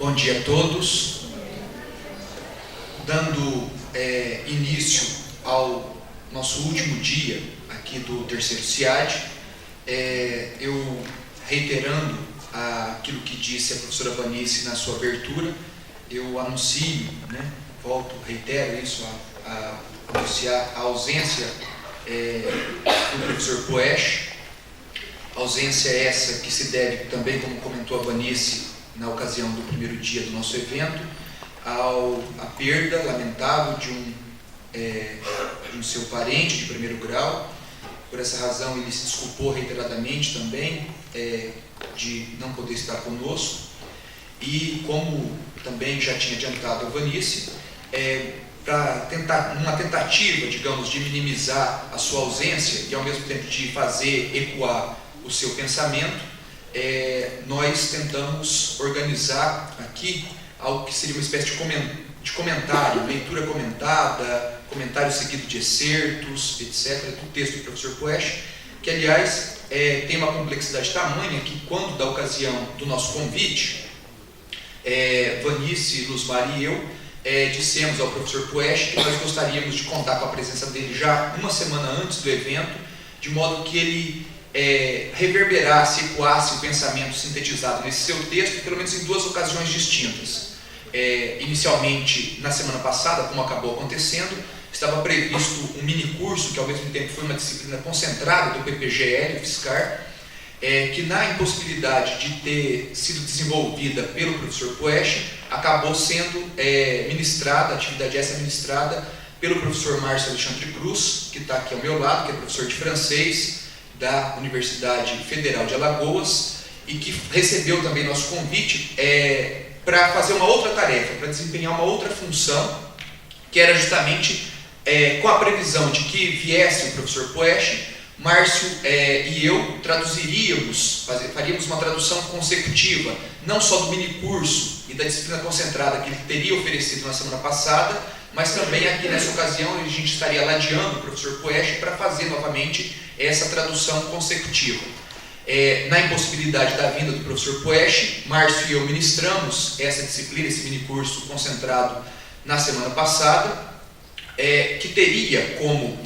Bom dia a todos. Dando início ao nosso último dia aqui do terceiro CIAD, eu reiterando aquilo que disse a professora Vanice na sua abertura, eu anuncio, reitero isso, a anunciar a ausência do professor Poesch, ausência essa que se deve também, como comentou a Vanice, na ocasião do primeiro dia do nosso evento, a perda lamentável de um seu parente de primeiro grau. Por essa razão ele se desculpou reiteradamente também de não poder estar conosco, e como também já tinha adiantado a Vanice, para uma tentativa, digamos, de minimizar a sua ausência e ao mesmo tempo de fazer ecoar o seu pensamento, nós tentamos organizar aqui algo que seria uma espécie de comentário, leitura comentada, comentário seguido de excertos, etc., do texto do professor Poesch, que, aliás, tem uma complexidade tamanha que, quando da ocasião do nosso convite, Vanice, Luzmar e eu dissemos ao professor Poesch que nós gostaríamos de contar com a presença dele já uma semana antes do evento, de modo que ele reverberasse, ecoasse o pensamento sintetizado nesse seu texto, pelo menos em duas ocasiões distintas. Inicialmente, na semana passada, como acabou acontecendo, estava previsto um mini curso, que ao mesmo tempo foi uma disciplina concentrada do PPGL, FISCAR, que na impossibilidade de ter sido desenvolvida pelo professor Poesch, acabou sendo ministrada, a atividade essa ministrada pelo professor Márcio Alexandre Cruz, que está aqui ao meu lado, que é professor de francês da Universidade Federal de Alagoas, e que recebeu também nosso convite para fazer uma outra tarefa, para desempenhar uma outra função, que era justamente com a previsão de que viesse o professor Poesch, Márcio e eu faríamos uma tradução consecutiva, não só do minicurso e da disciplina concentrada que ele teria oferecido na semana passada, mas também aqui nessa ocasião a gente estaria ladeando o professor Poesch para fazer novamente essa tradução consecutiva. Na impossibilidade da vinda do professor Poesch, Márcio e eu ministramos essa disciplina, esse minicurso concentrado na semana passada, que teria como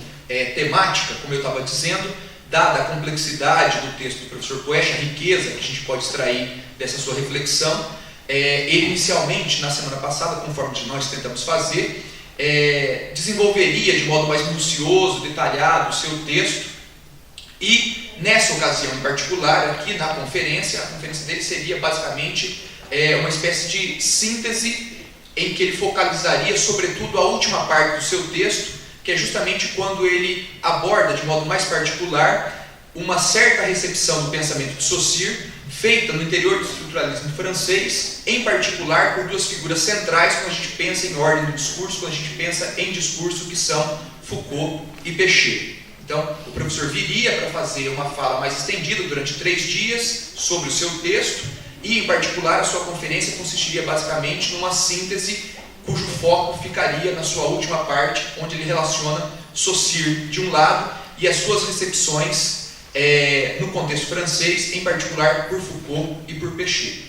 temática, como eu estava dizendo, dada a complexidade do texto do professor Poesch, a riqueza que a gente pode extrair dessa sua reflexão, ele inicialmente, na semana passada, conforme nós tentamos fazer, desenvolveria de modo mais minucioso, detalhado o seu texto, e nessa ocasião em particular, aqui na conferência, a conferência dele seria basicamente uma espécie de síntese em que ele focalizaria sobretudo a última parte do seu texto, que é justamente quando ele aborda de modo mais particular uma certa recepção do pensamento de Saussure, feita no interior do estruturalismo francês, em particular por duas figuras centrais quando a gente pensa em ordem do discurso, quando a gente pensa em discurso, que são Foucault e Péchet. Então, o professor viria para fazer uma fala mais estendida durante 3 dias sobre o seu texto, e em particular a sua conferência consistiria basicamente numa síntese cujo foco ficaria na sua última parte, onde ele relaciona Saussure de um lado e as suas recepções no contexto francês, em particular por Foucault e por Péchet.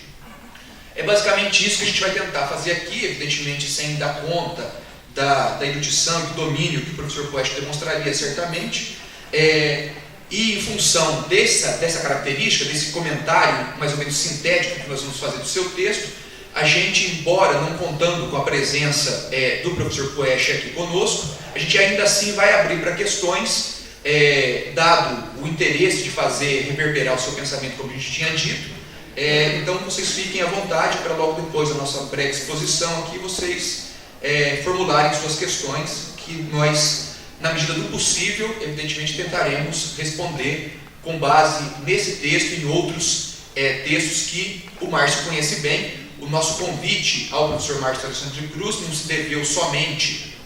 É basicamente isso que a gente vai tentar fazer aqui, evidentemente sem dar conta da erudição e do domínio que o professor Poesch demonstraria certamente, e em função dessa característica, desse comentário mais ou menos sintético que nós vamos fazer do seu texto, a gente, embora não contando com a presença do professor Poesch aqui conosco, a gente ainda assim vai abrir para questões, dado o interesse de fazer reverberar o seu pensamento, como a gente tinha dito. Então vocês fiquem à vontade para logo depois da nossa breve exposição aqui, vocês formularem suas questões, que nós, na medida do possível, evidentemente tentaremos responder com base nesse texto e em outros textos que o Márcio conhece bem. O nosso convite ao professor Márcio Alexandre Cruz não se deveu somente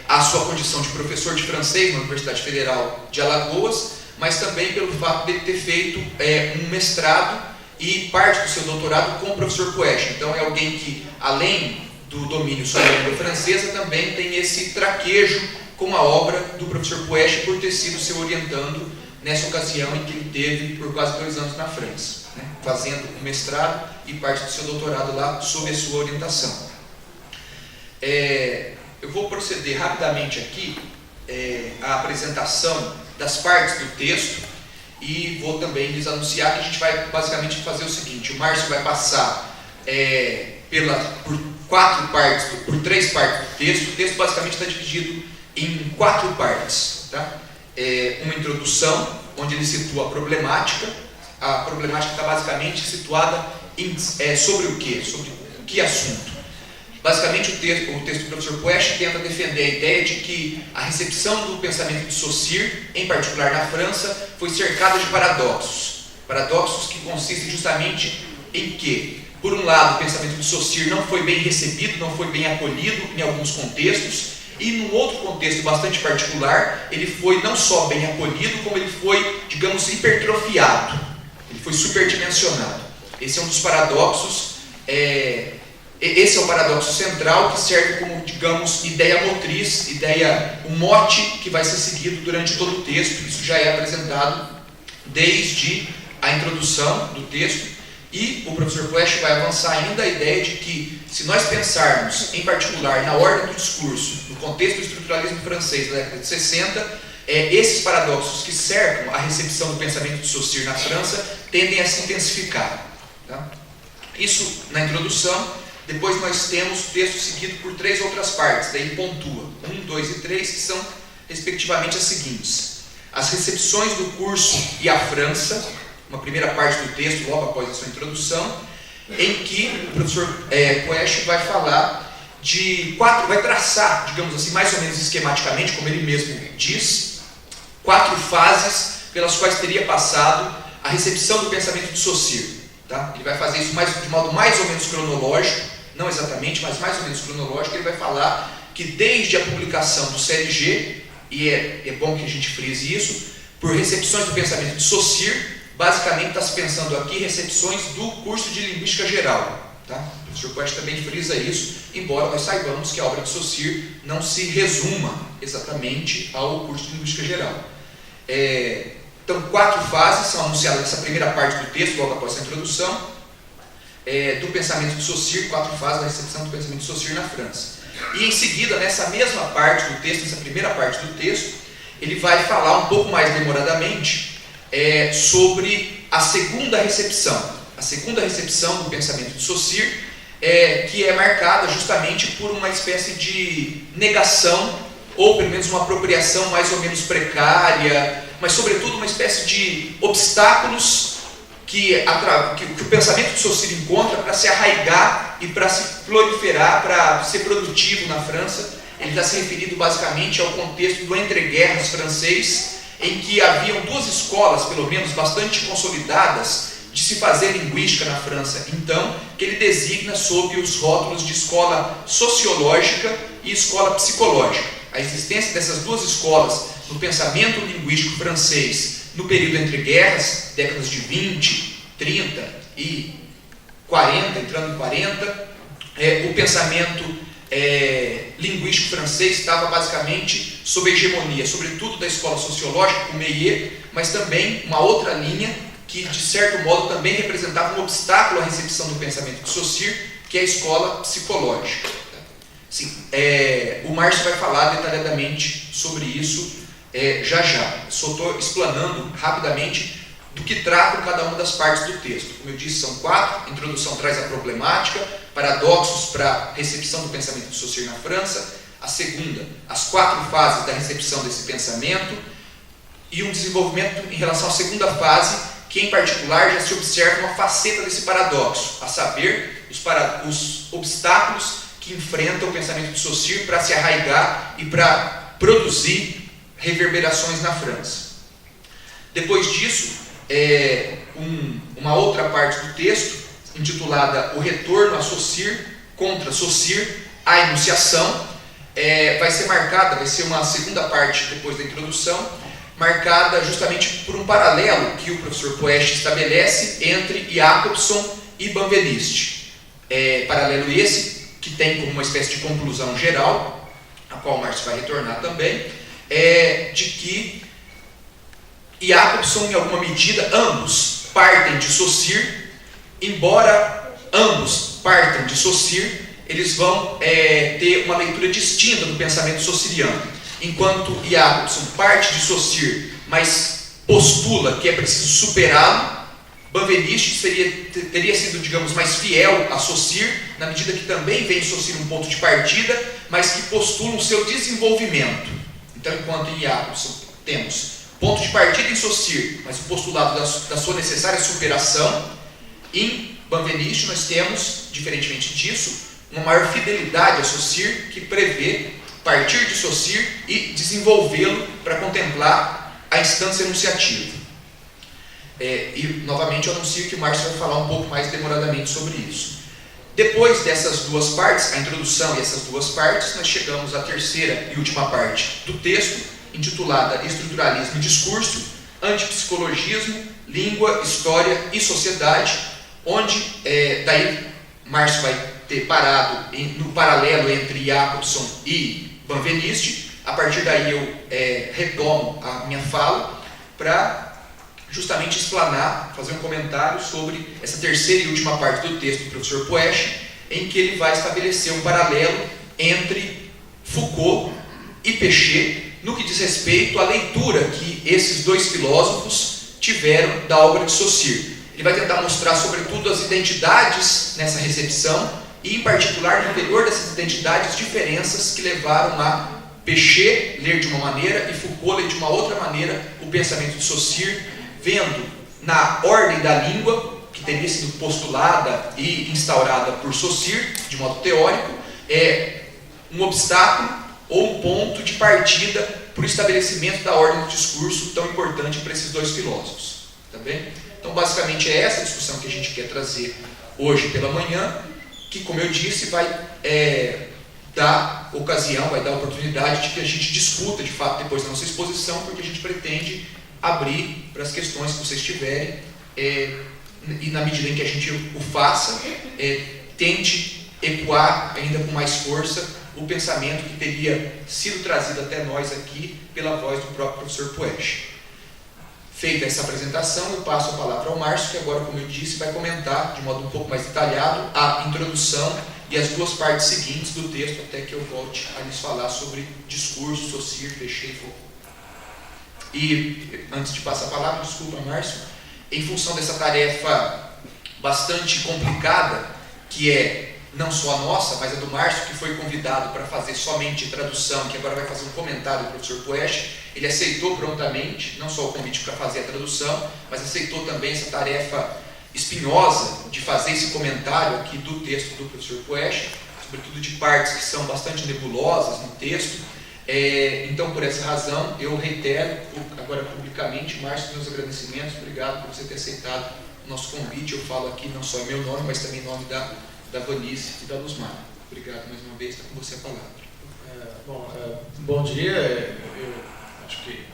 à sua condição de professor de francês na Universidade Federal de Alagoas, mas também pelo fato de ele ter feito um mestrado e parte do seu doutorado com o professor Poesch. Então é alguém que, além do domínio sobre a língua francesa, também tem esse traquejo com a obra do professor Poesch, por ter sido seu orientando nessa ocasião em que ele teve por quase 2 anos na França, fazendo um mestrado e parte do seu doutorado lá sob a sua orientação. Eu vou proceder rapidamente aqui à apresentação das partes do texto e vou também lhes anunciar que a gente vai basicamente fazer o seguinte: o Márcio vai passar por três partes do texto. O texto basicamente está dividido em 4 partes, tá? Uma introdução, onde ele situa a problemática. A problemática está basicamente situada sobre o quê? Sobre que assunto? Basicamente, o texto do professor Puech tenta defender a ideia de que a recepção do pensamento de Saussure, em particular na França, foi cercada de paradoxos. Paradoxos que consistem justamente em que, por um lado, o pensamento de Saussure não foi bem recebido, não foi bem acolhido em alguns contextos, e num outro contexto bastante particular, ele foi não só bem acolhido, como ele foi, digamos, hipertrofiado, ele foi superdimensionado. Esse é um dos paradoxos, esse é o paradoxo central que serve como, digamos, ideia motriz, um mote que vai ser seguido durante todo o texto. Isso já é apresentado desde a introdução do texto. E o professor Puech vai avançar ainda a ideia de que, se nós pensarmos, em particular, na ordem do discurso, no contexto do estruturalismo francês da década de 60, esses paradoxos que cercam a recepção do pensamento de Saussure na França tendem a se intensificar. Tá? Isso na introdução. Depois nós temos o texto seguido por 3 outras partes, daí ele pontua 1, 2 e 3, que são, respectivamente, as seguintes: as recepções do curso e a França, uma primeira parte do texto, logo após a sua introdução, em que o professor Puech vai falar vai traçar, digamos assim, mais ou menos esquematicamente, como ele mesmo diz, 4 fases pelas quais teria passado a recepção do pensamento de Saussure. Tá? Ele vai fazer isso de modo mais ou menos cronológico, não exatamente, mas mais ou menos cronológico. Ele vai falar que desde a publicação do CLG, e é bom que a gente frise isso, por recepções do pensamento de Saussure, basicamente está se pensando aqui recepções do curso de Linguística Geral. Tá? O professor Puech também frisa isso, embora nós saibamos que a obra de Saussure não se resuma exatamente ao curso de Linguística Geral. Então, 4 fases são anunciadas nessa primeira parte do texto, logo após a introdução, do pensamento de Saussure, 4 fases da recepção do pensamento de Saussure na França. E em seguida, nessa mesma parte do texto, nessa primeira parte do texto, ele vai falar um pouco mais demoradamente sobre a segunda recepção do pensamento de Saussure, que é marcada justamente por uma espécie de negação, ou pelo menos uma apropriação mais ou menos precária, mas sobretudo uma espécie de obstáculos que o pensamento de Saussure encontra para se arraigar e para se proliferar, para ser produtivo na França. Ele está se referindo basicamente ao contexto do entreguerras francês, em que haviam 2 escolas, pelo menos bastante consolidadas, de se fazer linguística na França, então, que ele designa sob os rótulos de escola sociológica e escola psicológica. A existência dessas 2 escolas no pensamento linguístico francês no período entre guerras, décadas de 20, 30 e 40, entrando em 40, o pensamento linguístico francês estava basicamente sob a hegemonia, sobretudo da escola sociológica, o Meillet, mas também uma outra linha que, de certo modo, também representava um obstáculo à recepção do pensamento de Saussure, que é a escola psicológica. Sim, o Márcio vai falar detalhadamente sobre isso já. Só estou explanando rapidamente do que tratam cada uma das partes do texto. Como eu disse, são 4. A introdução traz a problemática, paradoxos para a recepção do pensamento de Saussure na França. A segunda, as 4 fases da recepção desse pensamento, e um desenvolvimento em relação à segunda fase, que em particular já se observa uma faceta desse paradoxo, a saber, os obstáculos que enfrenta o pensamento de Saussure para se arraigar e para produzir reverberações na França. Depois disso, uma outra parte do texto, intitulada O Retorno a Saussure, contra Saussure, a Enunciação, vai ser uma segunda parte depois da introdução, marcada justamente por um paralelo que o professor Puech estabelece entre Jacobson e Benveniste. Paralelo esse que tem como uma espécie de conclusão geral, a qual o Márcio vai retornar também, de que Jacobson, em alguma medida, ambos partem de Saussure, embora partam de Saussure, eles vão ter uma leitura distinta do pensamento saussuriano. Enquanto Jacobson parte de Saussure, mas postula que é preciso superá-lo, Benveniste teria sido, digamos, mais fiel a Saussure, na medida que também vê em Saussure um ponto de partida, mas que postula o seu desenvolvimento. Então, enquanto em Jacobson temos ponto de partida em Saussure, mas o postulado da sua necessária superação, em Benveniste nós temos, diferentemente disso, uma maior fidelidade a Saussure, que prevê partir de Saussure e desenvolvê-lo para contemplar a instância enunciativa. E, novamente, eu anuncio que o Márcio vai falar um pouco mais demoradamente sobre isso. Depois dessas duas partes, a introdução e essas duas partes, nós chegamos à terceira e última parte do texto, intitulada Estruturalismo e Discurso, Antipsicologismo, Língua, História e Sociedade, onde, daí, Márcio vai ter parado no paralelo entre Jacobson e Benveniste. A partir daí eu retomo a minha fala para justamente explanar, fazer um comentário sobre essa terceira e última parte do texto do professor Poesch, em que ele vai estabelecer um paralelo entre Foucault e Péchet no que diz respeito à leitura que esses dois filósofos tiveram da obra de Saussure. Ele vai tentar mostrar, sobretudo, as identidades nessa recepção e, em particular, no interior dessas identidades, diferenças que levaram a Péchet ler de uma maneira e Foucault ler de uma outra maneira o pensamento de Saussure, vendo na ordem da língua, que teria sido postulada e instaurada por Saussure, de modo teórico, um obstáculo ou um ponto de partida para o estabelecimento da ordem do discurso tão importante para esses dois filósofos. Tá bem? Então, basicamente, é essa discussão que a gente quer trazer hoje pela manhã, que, como eu disse, vai dar ocasião, vai dar oportunidade de que a gente discuta, de fato, depois da nossa exposição, porque a gente pretende abrir para as questões que vocês tiverem e, na medida em que a gente o faça, tente ecoar ainda com mais força o pensamento que teria sido trazido até nós aqui pela voz do próprio professor Poesch. Feita essa apresentação, eu passo a palavra ao Márcio, que agora, como eu disse, vai comentar de modo um pouco mais detalhado a introdução e as duas partes seguintes do texto, até que eu volte a lhes falar sobre discurso, Saussure, Péchet e Foucault. E, antes de passar a palavra, desculpa, Márcio, em função dessa tarefa bastante complicada, que é não só a nossa, mas a do Márcio, que foi convidado para fazer somente tradução, que agora vai fazer um comentário do professor Poesch, ele aceitou prontamente, não só o convite para fazer a tradução, mas aceitou também essa tarefa espinhosa de fazer esse comentário aqui do texto do professor Poesch, sobretudo de partes que são bastante nebulosas no texto. Então, por essa razão, eu reitero agora publicamente, Márcio, meus agradecimentos. Obrigado por você ter aceitado o nosso convite. Eu falo aqui não só em meu nome, mas também em nome da Vanice e da Luzmar. Obrigado mais uma vez, está com você a palavra. Bom dia. Eu acho que,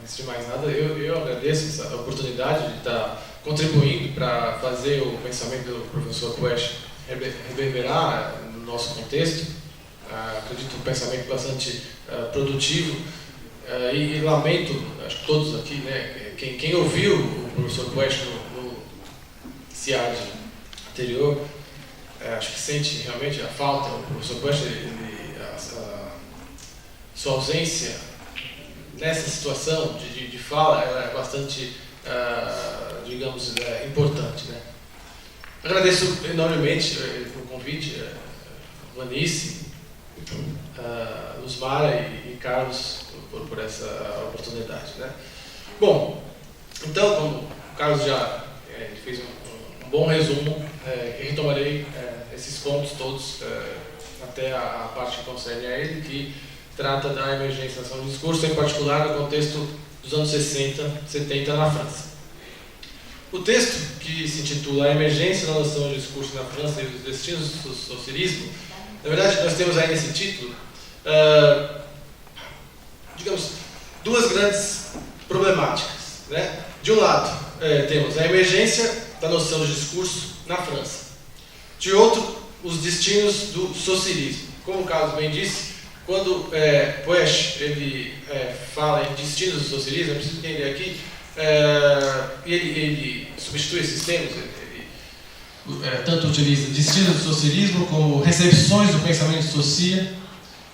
antes de mais nada, eu agradeço essa oportunidade de estar contribuindo para fazer o pensamento do professor Poesch reverberar no nosso contexto. Acredito um pensamento bastante produtivo e lamento, acho que todos aqui, né, quem ouviu o professor Poesch no CIAD anterior, acho que sente realmente a falta. O professor Poesch, a sua ausência nessa situação de fala, ela é bastante, digamos, importante, né? Agradeço enormemente o convite, Vanice, Luzmara e Carlos por essa oportunidade, né? Bom, então, como o Carlos já fez um bom resumo, retomarei esses pontos todos até a parte que concerne a ele, que trata da emergenciação do discurso, em particular no contexto dos anos 60, 70 na França. O texto, que se intitula A Emergência da Noção de Discurso na França e os Destinos do Saussuriismo, na verdade, nós temos aí nesse título, digamos, duas grandes problemáticas, né? De um lado, temos a emergência da noção de discurso na França. De outro, os destinos do saussuriismo. Como o Carlos bem disse, quando Poesch ele fala em destinos do saussuriismo, eu preciso entender aqui, ele substitui esses termos, ele tanto utiliza destinos do socialismo, como recepções do pensamento de Saussure,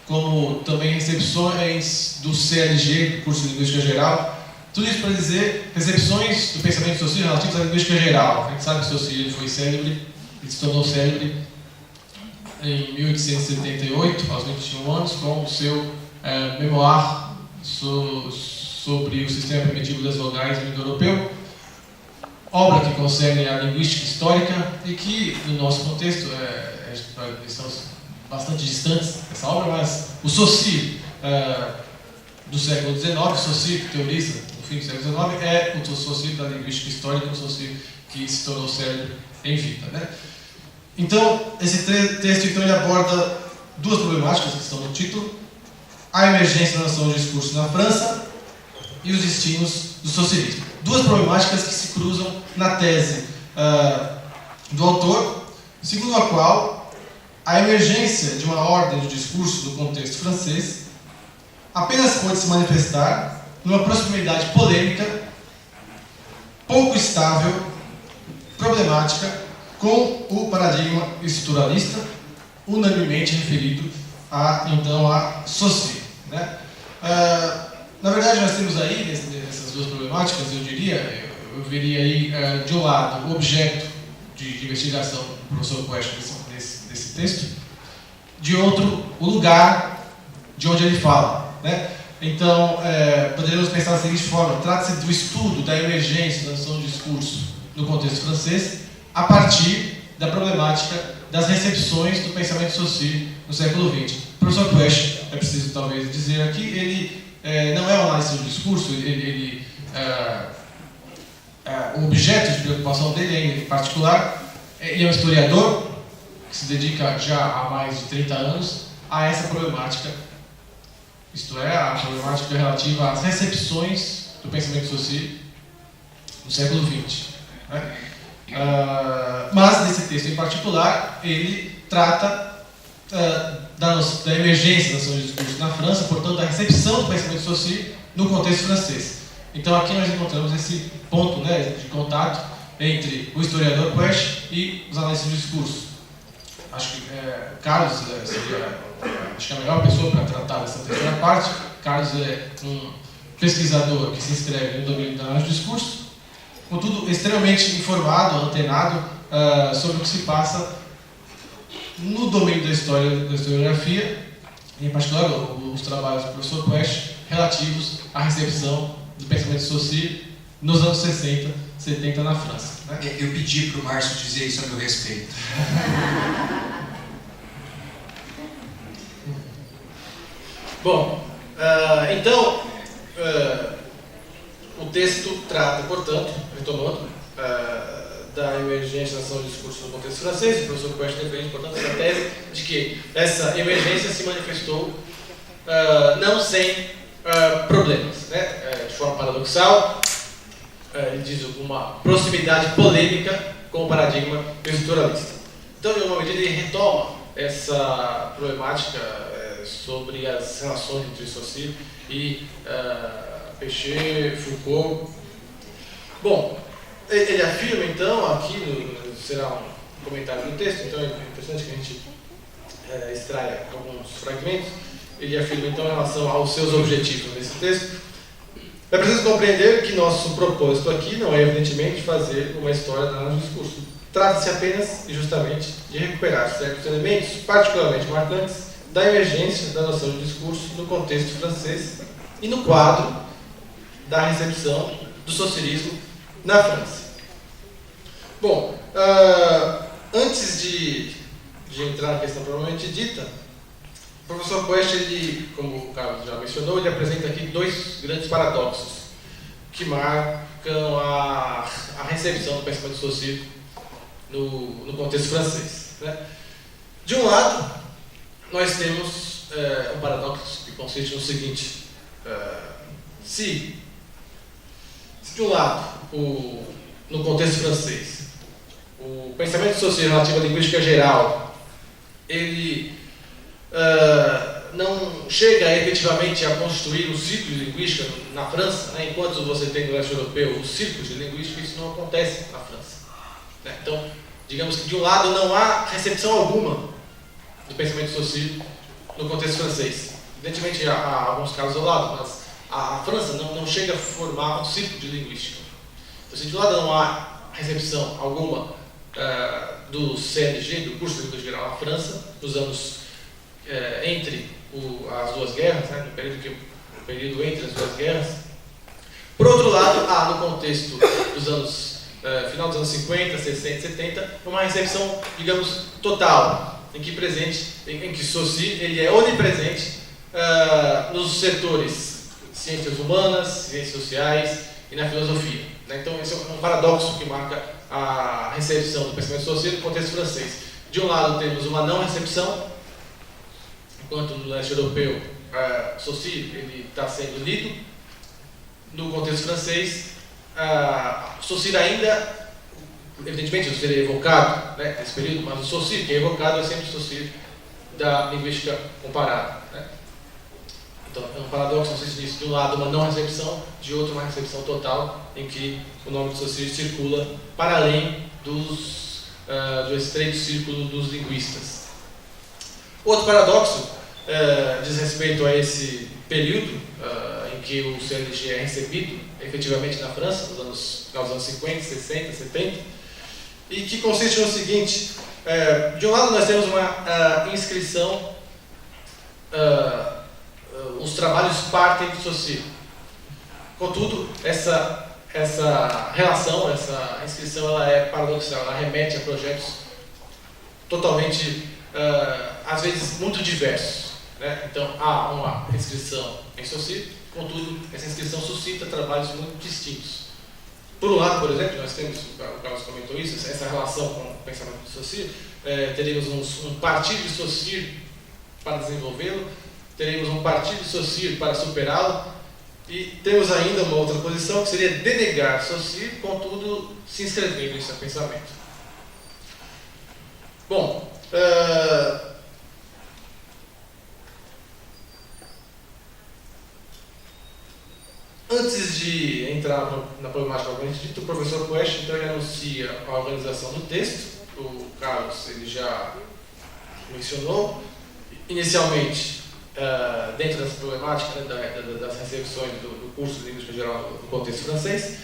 como também recepções do CLG, do curso de Linguística Geral. Tudo isso para dizer recepções do pensamento de Saussure relativos à linguística geral. A gente sabe que Saussure foi célebre, ele se tornou célebre em 1878, aos 21 anos, com o seu memoir sobre o sistema primitivo das vogais no indo-europeu, obra que concerne a linguística histórica e que, no nosso contexto, estamos bastante distantes dessa obra, mas o Saussure do século XIX, Saussure que teoriza o fim do século XIX, é o Saussure da linguística histórica, o Saussure que se tornou célebre em vida, né? Então, esse texto então, ele aborda duas problemáticas que estão no título: a emergência da noção de discurso na França e os destinos do socialismo. Duas problemáticas que se cruzam na tese do autor, segundo a qual a emergência de uma ordem de discurso do contexto francês apenas pode se manifestar numa proximidade polêmica, pouco estável, problemática, com o paradigma estruturalista, unanimemente referido então a Saussure, né? Na verdade, nós temos aí, nessas duas problemáticas, eu veria aí, de um lado, o objeto de investigação do professor Puech desse texto, de outro, o lugar de onde ele fala, né? Então, poderíamos pensar da seguinte forma: trata-se do estudo da emergência da noção de discurso no contexto francês, a partir da problemática das recepções do pensamento de Saussure no século XX. O professor Puech, é preciso talvez dizer aqui, ele não é um analista do discurso, o objeto de preocupação dele, em particular, ele é um historiador que se dedica já há mais de 30 anos a essa problemática, isto é, a problemática relativa às recepções do pensamento de Saussure no século XX, né? Mas, nesse texto em particular, ele trata da emergência da noção de discurso na França, portanto, da recepção do pensamento de Saussure no contexto francês. Então, aqui nós encontramos esse ponto, né, de contato entre o historiador Puech e os analistas de discurso. Acho que Carlos seria a melhor pessoa para tratar dessa terceira parte. Carlos é um pesquisador que se inscreve no domínio da análise de discurso, contudo, extremamente informado, antenado sobre o que se passa no domínio da historiografia, e em particular os trabalhos do professor Puech relativos à recepção do pensamento de Saussure nos anos 60, 70 na França, né? Eu pedi para o Márcio dizer isso a meu respeito. Bom, então, o texto trata, portanto, retomando, da emergência da noção de discurso no contexto francês. O professor Puech defende, portanto, essa tese de que essa emergência se manifestou não sem problemas, né? De forma paradoxal, ele diz uma proximidade polêmica com o paradigma estruturalista. Então, de alguma medida, ele retoma essa problemática sobre as relações entre Saussure e Péchet, Foucault. Bom, ele afirma então, aqui será um comentário do texto, então é interessante que a gente extraia alguns fragmentos. Ele afirma então em relação aos seus objetivos nesse texto: é preciso compreender que nosso propósito aqui não é evidentemente fazer uma história da análise do discurso. Trata-se apenas e justamente de recuperar certos elementos particularmente marcantes da emergência da noção de discurso no contexto francês e no quadro da recepção do socialismo na França. Bom, antes de entrar na questão propriamente dita, o professor Puech, ele, como o Carlos já mencionou, ele apresenta aqui dois grandes paradoxos que marcam a recepção do pensamento de Saussure no contexto francês, né? De um lado, nós temos um paradoxo que consiste no seguinte: se de um lado, no contexto francês, o pensamento de Saussure relativo à linguística geral, ele não chega efetivamente a constituir um círculo de linguística na França, né? Enquanto você tem no leste europeu o círculo de linguística, isso não acontece na França, né? Então, digamos que de um lado não há recepção alguma do pensamento Saussure no contexto francês. Evidentemente há alguns casos isolados, mas a França não chega a formar um círculo de linguística. Então, se de um lado não há recepção alguma do CLG, do curso de Língua Geral na França, nos anos entre as duas guerras, né, no período entre as duas guerras. Por outro lado, há no contexto dos anos, final dos anos 50, 60, 70, uma recepção, digamos, total, em que Saussure ele é onipresente nos setores ciências humanas, ciências sociais e na filosofia. Então, esse é um paradoxo que marca a recepção do pensamento Saussure no contexto francês. De um lado, temos uma não recepção, enquanto no leste europeu, Saussure está sendo lido. No contexto francês, Saussure ainda, evidentemente, o Saussure é evocado, né, nesse período, mas o Saussure que é evocado é sempre o Saussure da linguística comparada. Né? Então, é um paradoxo, não sei se disse, de um lado uma não recepção, de outro uma recepção total, em que o nome de Saussure circula para além do estreito círculo dos linguistas. Outro paradoxo diz respeito a esse período em que o CLG é recebido efetivamente na França, nos anos 50, 60, 70, e que consiste no seguinte: de um lado nós temos uma inscrição, os trabalhos partem de Saussure. Contudo, essa relação, essa inscrição, ela é paradoxal, ela remete a projetos totalmente, às vezes, muito diversos. Né? Então, há uma inscrição em Saussure, contudo, essa inscrição suscita trabalhos muito distintos. Por um lado, por exemplo, nós temos, o Carlos comentou isso, essa relação com o pensamento de Saussure, teríamos um partido de Saussure para desenvolvê-lo, teríamos um partido de Saussure para superá-lo, e temos ainda uma outra posição que seria denegar Saussure, contudo, se inscrevendo em seu pensamento. Bom, antes de entrar na problemática propriamente dita, o professor Puech então ele anuncia a organização do texto. O Carlos ele já mencionou. Inicialmente, dentro dessa problemática, né, das recepções do curso de Linguística Geral no contexto francês,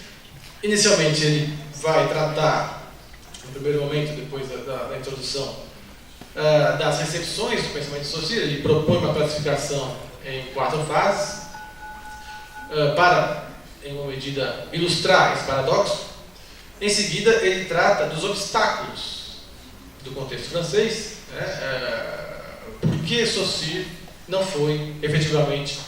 inicialmente ele vai tratar, no primeiro momento, depois da introdução, das recepções do pensamento de Saussure. Ele propõe uma classificação em 4 fases, para, em uma medida, ilustrar esse paradoxo. Em seguida, ele trata dos obstáculos do contexto francês, né, por que Saussure não foi efetivamente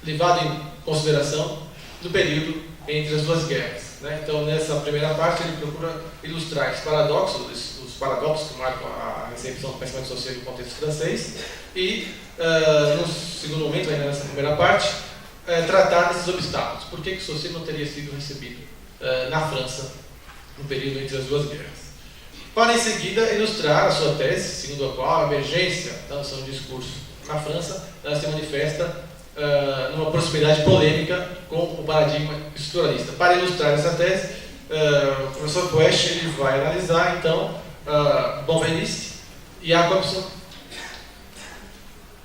levado em consideração no período entre as duas guerras. Né? Então, nessa primeira parte, ele procura ilustrar esses paradoxos, os paradoxos que marcam a recepção do pensamento Saussure no contexto francês, e, no segundo momento, ainda nessa primeira parte, tratar desses obstáculos. Por que Saussure não teria sido recebido na França no período entre as duas guerras? Para, em seguida, ilustrar a sua tese, segundo a qual a emergência da noção de discurso na França ela se manifesta numa proximidade polêmica com o paradigma estruturalista. Para ilustrar essa tese, o professor Puech ele vai analisar, então, Benveniste, Jacobson,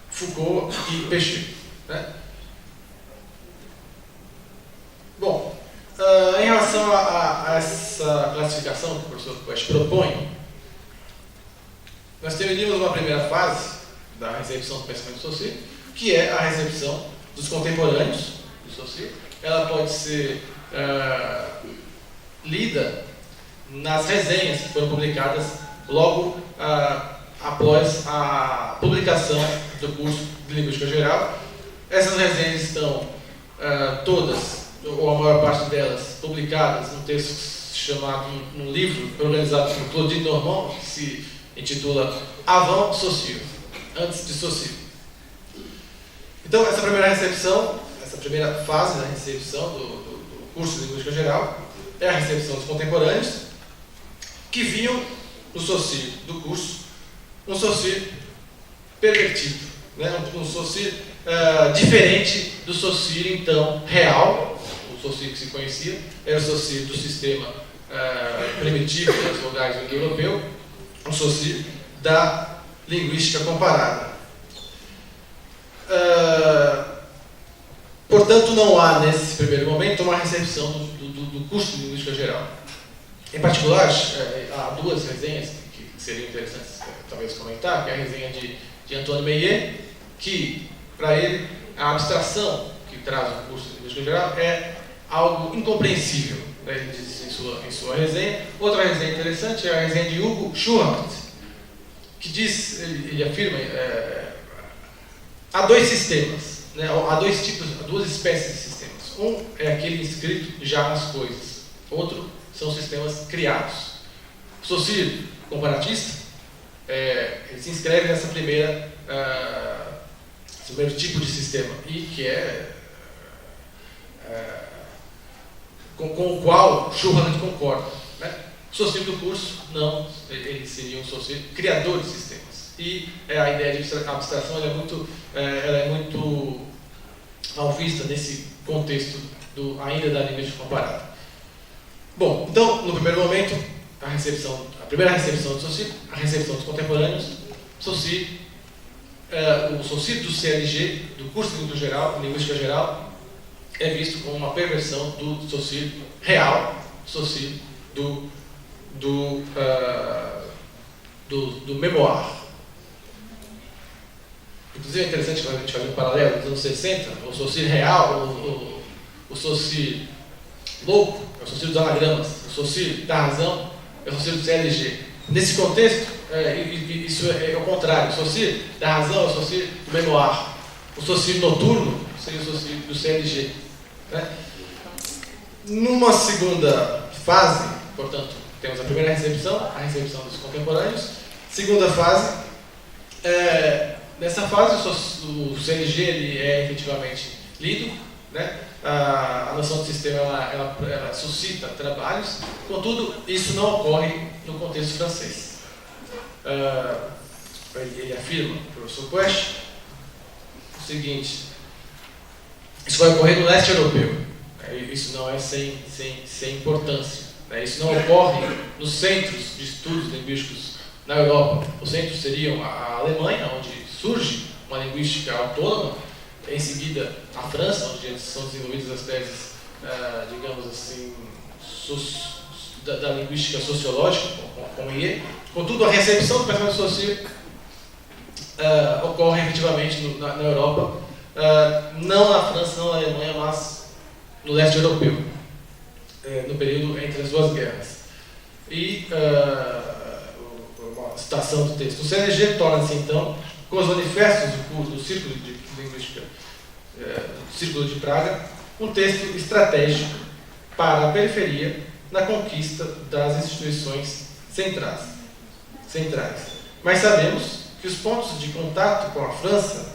Foucault e Péchet. Né? Bom, em relação a essa classificação que o professor Puech propõe, nós teríamos uma primeira fase da recepção do pensamento de Saussure, que é a recepção dos contemporâneos de Saussure. Ela pode ser lida nas resenhas que foram publicadas logo após a publicação do curso de Linguística Geral. Essas resenhas estão todas, ou a maior parte delas, publicadas num texto chamado, num livro organizado por Claudine Normand, que se intitula Avant Saussure, antes de Saussure. Então, essa primeira recepção, essa primeira fase da recepção do curso de Linguística Geral é a recepção dos contemporâneos que viam no Saussure do curso um Saussure pervertido, né? Um Saussure diferente do Saussure, então, real. O Saussure que se conhecia era o Saussure do sistema primitivo das vogais do indo-europeu, o Saussure da linguística comparada. Portanto, não há, nesse primeiro momento, uma recepção do curso de linguística geral. Em particular, há duas resenhas que seriam interessantes, talvez, comentar, que é a resenha de Antoine Meillet, que, para ele, a abstração que traz o curso de linguística geral é algo incompreensível, né? Ele diz em sua resenha. Outra resenha interessante é a resenha de Hugo Schuhart, que diz, ele afirma, há dois sistemas, né? Há duas espécies de sistemas. Um é aquele inscrito já nas coisas, outro são sistemas criados. O Saussure, comparatista, ele se inscreve nessa primeiro tipo de sistema, e que com o qual Schuhart concorda, né? O Saussure do curso, não, ele seria um Saussure criador de sistemas. E a ideia de abstração ela é muito mal vista nesse contexto ainda da linguística comparada. Bom, então, no primeiro momento, a primeira recepção de Saussure, a recepção dos contemporâneos, o Saussure do CLG, do curso de linguística geral, é visto como uma perversão do Saussure real, Saussure do memoir. Inclusive é interessante que a gente fazer um paralelo dos anos 60, o Saussure real, o Saussure louco, é o Saussure dos anagramas, o Saussure da razão, é o Saussure do CLG. Nesse contexto, isso é o contrário. O Saussure da razão é o Saussure do memoir. O Saussure noturno seria o Saussure do CLG. Né? Numa segunda fase, portanto, temos a primeira recepção, a recepção dos contemporâneos. Segunda fase, nessa fase o CLG ele é efetivamente lido, né? A noção de sistema ela suscita trabalhos, contudo, isso não ocorre no contexto francês. Ele afirma, o professor Puech, o seguinte: isso vai ocorrer no leste europeu. Isso não é sem importância. Isso não ocorre nos centros de estudos linguísticos na Europa. Os centros seriam a Alemanha, onde surge uma linguística autônoma, em seguida a França, onde são desenvolvidas as teses, digamos assim, da linguística sociológica, com Meillet. Contudo, a recepção do pensamento Saussure ocorre efetivamente na Europa, não na França, não na Alemanha, mas no leste europeu, no período entre as duas guerras. E uma citação do texto: o CLG torna-se então, com os manifestos do Círculo de Linguística, Círculo de Praga, um texto estratégico para a periferia na conquista das instituições centrais. Mas sabemos que os pontos de contato com a França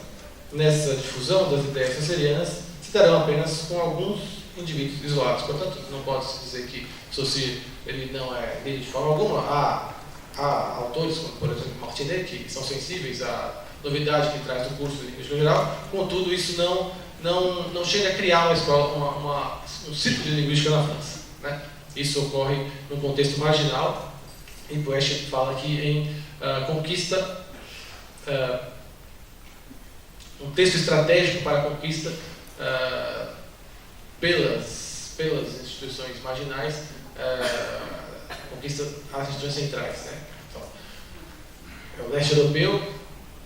nessa difusão das ideias saussurianas se darão apenas com alguns indivíduos isolados. Portanto, não pode-se dizer que Saussure ele não é lido de forma alguma. Há autores, como por exemplo Martinet, que são sensíveis à novidade que traz o curso de linguística geral. Contudo, isso não chega a criar uma escola, um círculo de linguística na França, né? Isso ocorre num contexto marginal, e Puech fala aqui em conquista, um texto estratégico para a conquista pelas instituições marginais, conquista as instituições centrais, né? Então, é o leste europeu,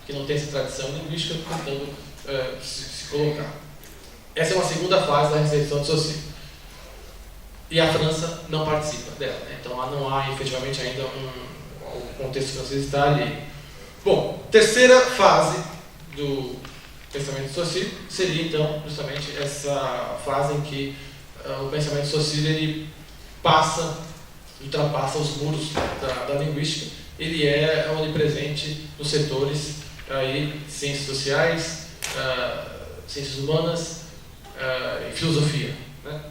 que não tem essa tradição linguística, tentando se colocar. Essa é uma segunda fase da recepção de Saussure. E a França não participa dela, né? Então não há efetivamente ainda o contexto francês está ali. Bom, terceira fase do pensamento de Saussure seria então justamente essa fase em que o pensamento de Saussure ele ultrapassa os muros da linguística. Ele é onipresente nos setores aí, ciências sociais, ciências humanas e filosofia, né?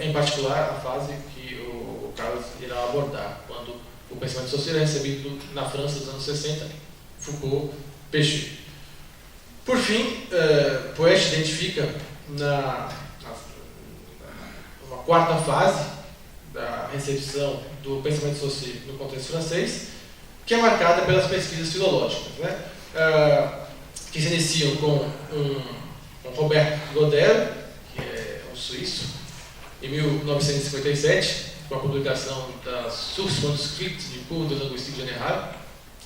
Em particular, a fase que o Carlos irá abordar, quando o pensamento de Saussure é recebido na França dos anos 60, Foucault, Péchet. Por fim, Puech identifica uma quarta fase da recepção do pensamento social no contexto francês, que é marcada pelas pesquisas filológicas, né? Que se iniciam com Robert Goodell, que é um suíço, em 1957, com a publicação da Source Manuscript de Cours de Linguistique Générale.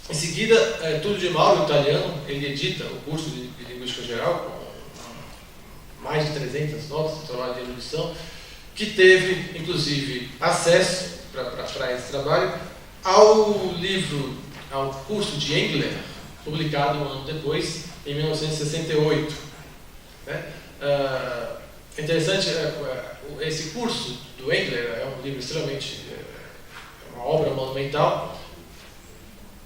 Em seguida, Tullio de Mauro, italiano, ele edita o curso de Linguística Geral, com mais de 300 notas, um trabalho de erudição, que teve, inclusive, acesso, para esse trabalho, ao livro, ao curso de Engler, publicado um ano depois, em 1968. Né? É interessante, esse curso do Engler é um livro extremamente, uma obra monumental,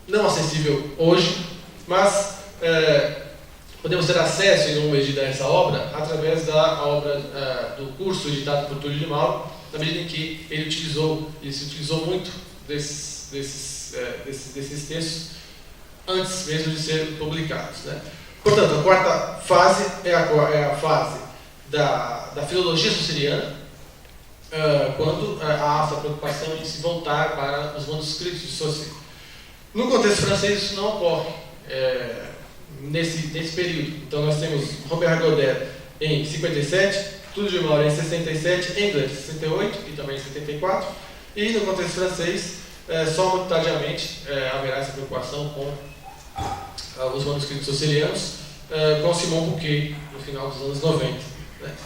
não acessível hoje, mas podemos ter acesso, em uma medida, a essa obra através da obra do curso editado por Tullio de Mauro, na medida em que ele se utilizou muito desses textos antes mesmo de serem publicados. Né? Portanto, a quarta fase é a fase da filologia socialiana, quando há essa preocupação em se voltar para os manuscritos de Saussure. No contexto francês, isso não ocorre nesse período. Então, nós temos Robert Goodell em 57, Tullio de Mauro em 67, Engler em 68 e também em 74, e no contexto francês, só muito tardiamente haverá essa preocupação com os manuscritos saussurianos, com Simon Bouquet, no final dos anos 90. Né?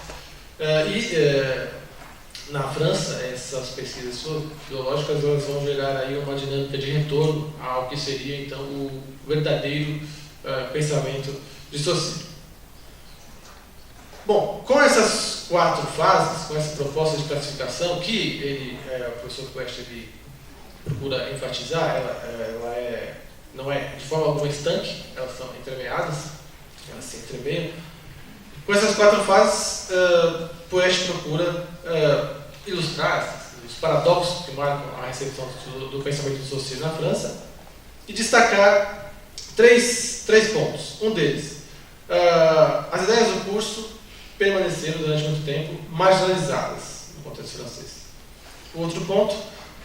Na França, essas pesquisas filológicas elas vão gerar aí uma dinâmica de retorno ao que seria, então, o verdadeiro pensamento de Saussure. Bom, com essas quatro fases, com essa proposta de classificação, que o professor Puech procura enfatizar, ela não é de forma alguma estanque, elas são entremeadas, elas se entremeiam. Com essas quatro fases, Puech procura ilustrar os paradoxos que marcam a recepção do pensamento de Saussure na França e destacar três pontos. Um deles, as ideias do curso permaneceram durante muito tempo marginalizadas no contexto francês. O outro ponto,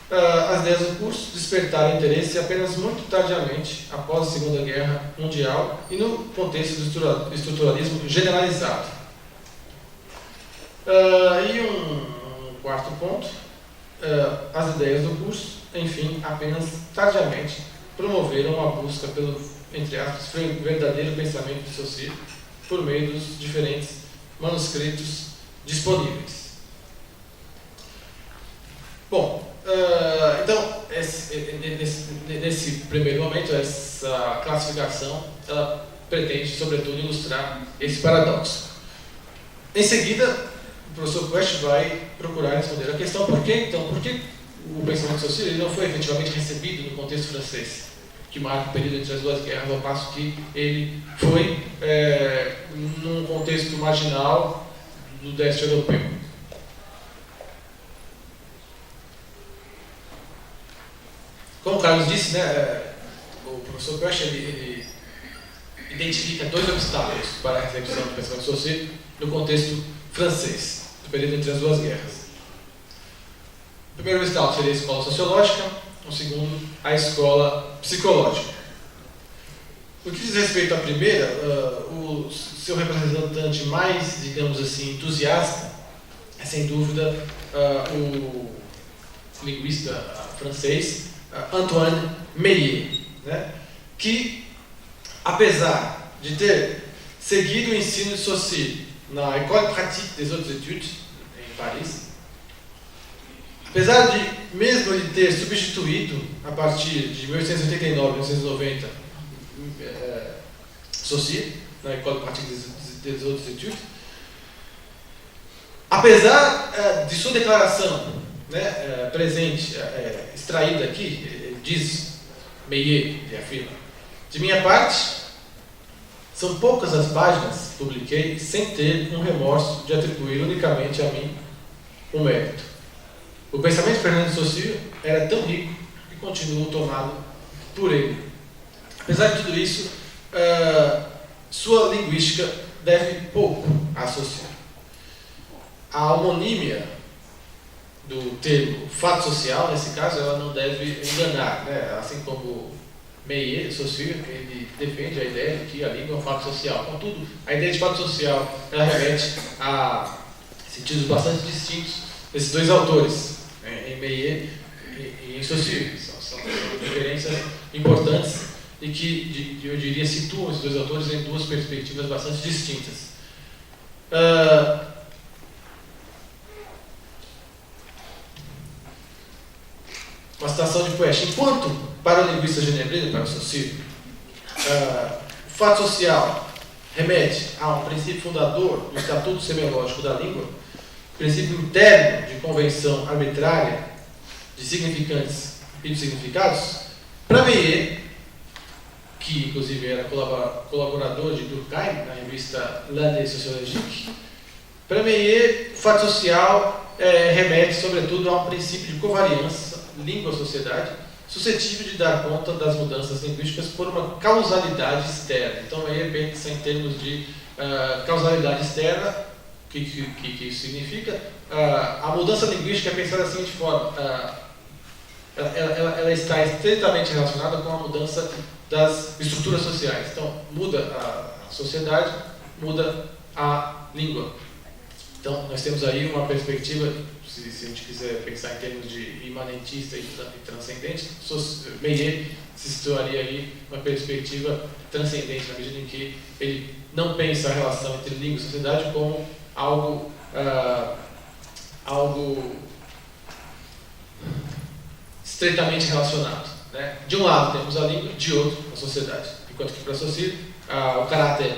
as ideias do curso despertaram interesse apenas muito tardiamente, após a Segunda Guerra Mundial e no contexto do estruturalismo generalizado. E um quarto ponto, as ideias do curso, enfim, apenas tardiamente promoveram a busca pelo, entre aspas, verdadeiro pensamento de Saussure por meio dos diferentes manuscritos disponíveis. Bom, então, nesse primeiro momento, essa classificação ela pretende, sobretudo, ilustrar esse paradoxo. Em seguida, o professor Puech vai procurar responder a questão por que o pensamento de Saussure não foi efetivamente recebido no contexto francês, que marca o período entre as duas guerras, ao passo que ele foi num contexto marginal do leste europeu. Como o Carlos disse, né, o professor Puech ele identifica dois obstáculos para a recepção do pensamento de Saussure no contexto francês, do período entre as duas guerras. O primeiro obstáculo seria a escola sociológica, o segundo, a escola psicológica. No que diz respeito à primeira, o seu representante mais, digamos assim, entusiasta é, sem dúvida, o linguista francês Antoine Meillet, né? Que, apesar de ter seguido o ensino de Saussure na École Pratique des Hautes Études, em Paris, apesar de, mesmo ele ter substituído, a partir de 1889, 1990, Saussure, na École Pratique des Hautes Études, apesar de sua declaração, né, presente, extraída aqui, diz Meillet, ele afirma: de minha parte, são poucas as páginas que publiquei sem ter um remorso de atribuir unicamente a mim o mérito. O pensamento de Fernando de Saussure era tão rico que continuou tomado por ele. Apesar de tudo isso, sua linguística deve pouco a Saussure. A homonímia do termo fato social, nesse caso, ela não deve enganar, né? Assim como Meillet, Saussure, ele defende a ideia de que a língua é um fato social. Contudo, a ideia de fato social ela remete a sentidos bastante distintos desses dois autores, em Meillet e em Saussure. São diferenças importantes e que, eu diria, situam esses dois autores em duas perspectivas bastante distintas. Uma citação de Puech. Enquanto, para o linguista genebrino, para o Saussure, o fato social remete a um princípio fundador do estatuto semiológico da língua, princípio interno de convenção arbitrária de significantes e de significados, para Meillet, que inclusive era colaborador de Durkheim na revista L'Année Sociologique, para Meillet, o fato social remete, sobretudo, a um princípio de covariância, língua-sociedade, suscetível de dar conta das mudanças linguísticas por uma causalidade externa. Então, Meillet pensa em termos de causalidade externa. O que isso significa? A mudança linguística é pensada da seguinte forma: ela está estreitamente relacionada com a mudança das estruturas sociais. Então, muda a sociedade, muda a língua. Então, nós temos aí uma perspectiva, se a gente quiser pensar em termos de imanentista e transcendente, Meillet se situaria aí uma perspectiva transcendente, na medida em que ele não pensa a relação entre língua e sociedade como algo estreitamente relacionado, né? De um lado temos a língua, de outro a sociedade. Enquanto que para Saussure, o caráter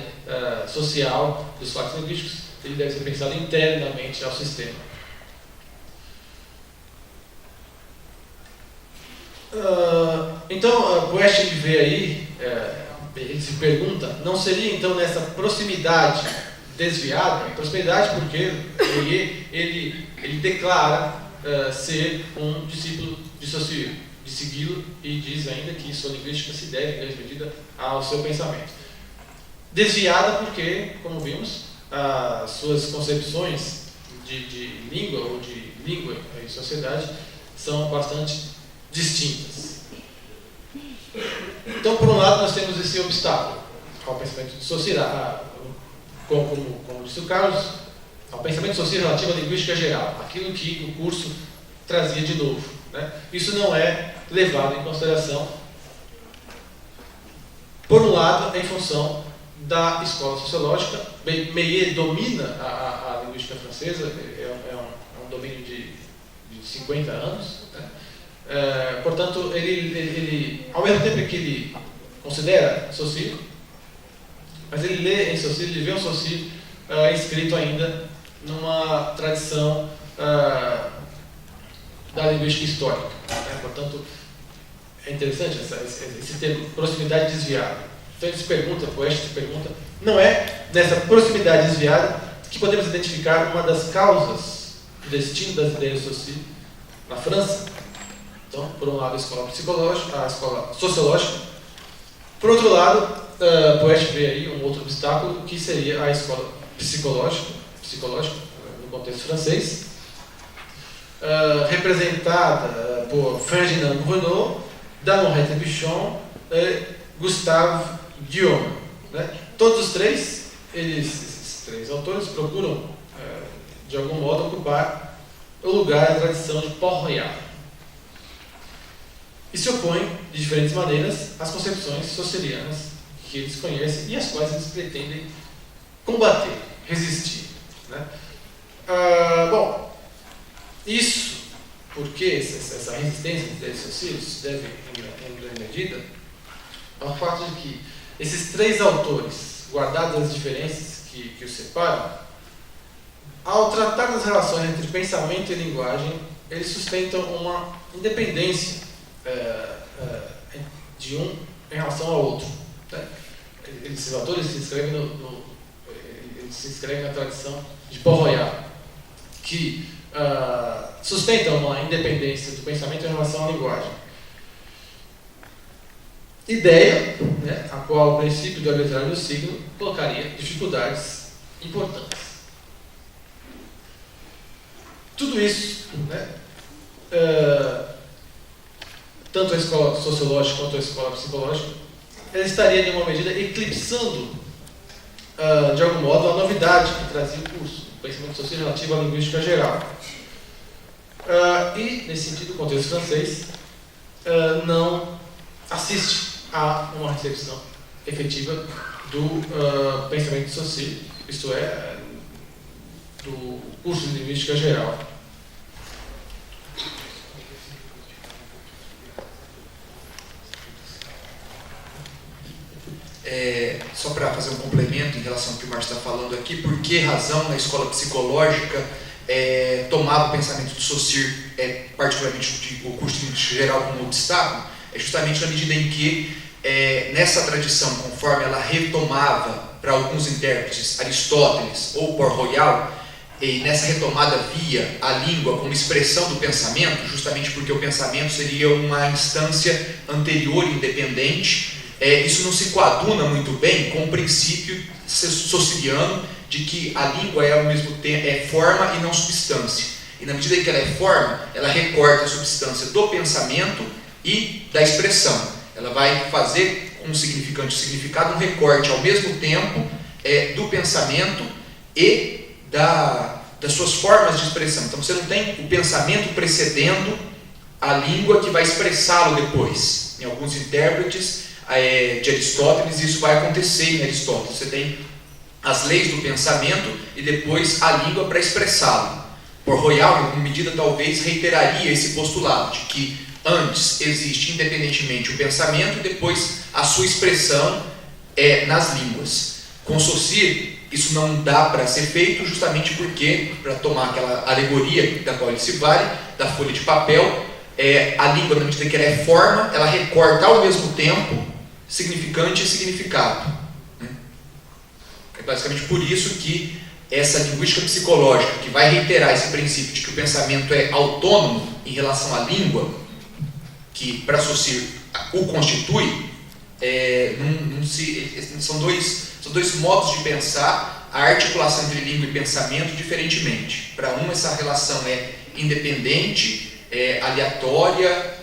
social dos fatos linguísticos ele deve ser pensado internamente ao sistema. Então, Puech vê aí, ele se pergunta, não seria então nessa proximidade desviada, proximidade porque ele declara ser um discípulo de Saussure, de segui-lo, e diz ainda que sua linguística se deve, em grande medida, ao seu pensamento. Desviada porque, como vimos, as suas concepções de língua ou de língua e sociedade são bastante distintas. Então, por um lado, nós temos esse obstáculo ao pensamento de Saussure, como disse o Carlos, ao pensamento de Saussure relativo à linguística geral, aquilo que o curso trazia de novo, né? Isso não é levado em consideração, por um lado, em função da escola sociológica. Meillet domina a linguística francesa, é um domínio de 50 anos, né? Portanto, ele, ao mesmo tempo que ele considera Saussure, mas ele lê em Saussure, ele vê um Saussure inscrito ainda numa tradição da linguística histórica, né? Portanto, é interessante esse termo, proximidade desviada. Então ele se pergunta, Puech se pergunta, não é nessa proximidade desviada que podemos identificar uma das causas do destino das ideias de Saussure na França? Então, por um lado, a escola psicológica, a escola sociológica. Por outro lado, Puech vê aí um outro obstáculo, que seria a escola psicológica no contexto francês, representada por Ferdinand Bruno, Damon Bichon e Gustave Diome, né? Todos os três, esses três autores procuram, de algum modo, ocupar o lugar da tradição de Port-Royal e se opõem, de diferentes maneiras, às concepções saussurianas que eles conhecem e às quais eles pretendem combater, resistir, né? Bom, isso porque essa resistência de Saussure se deve, em grande medida, ao fato de que esses três autores, guardadas as diferenças que os separam, ao tratar das relações entre pensamento e linguagem, eles sustentam uma independência de um em relação ao outro, né? Esses autores se inscrevem eles se inscrevem na tradição de Port-Royal, que sustentam uma independência do pensamento em relação à linguagem. Ideia, né, a qual o princípio do arbitrário do signo colocaria dificuldades importantes. tudo isso, né, tanto a escola sociológica quanto a escola psicológica, ela estaria, de uma medida, eclipsando, de algum modo, a novidade que trazia o curso, o pensamento social relativo à linguística geral. E, nesse sentido, o contexto francês não assiste a uma recepção efetiva do pensamento social, isto é, do curso de linguística geral. Só para fazer um complemento em relação ao que o Márcio está falando aqui, por que razão na escola psicológica tomava o pensamento do Saussure, particularmente o curso de linguística geral, como obstáculo? É justamente na medida em que, nessa tradição, conforme ela retomava para alguns intérpretes Aristóteles ou Port-Royal, e nessa retomada via a língua como expressão do pensamento, justamente porque o pensamento seria uma instância anterior e independente, isso não se coaduna muito bem com o princípio saussuriano de que a língua é ao mesmo tempo forma e não substância. E na medida em que ela é forma, ela recorta a substância do pensamento e da expressão. Ela vai fazer com o significante e o significado um recorte ao mesmo tempo do pensamento e das suas formas de expressão. Então você não tem o pensamento precedendo a língua que vai expressá-lo depois. Em alguns intérpretes de Aristóteles, isso vai acontecer em Aristóteles. Você tem as leis do pensamento e depois a língua para expressá-lo. Port-Royal, em alguma medida, talvez reiteraria esse postulado de que antes existe independentemente o pensamento e depois a sua expressão nas línguas. Com Saussure, isso não dá para ser feito justamente porque, para tomar aquela alegoria da qual ele se vale, da folha de papel, a língua, na medida que ela é forma, ela recorta ao mesmo tempo significante e significado. É basicamente por isso que essa linguística psicológica, que vai reiterar esse princípio de que o pensamento é autônomo em relação à língua, que para Saussure o constitui, são dois modos de pensar a articulação entre língua e pensamento diferentemente. Para um, essa relação é independente, aleatória,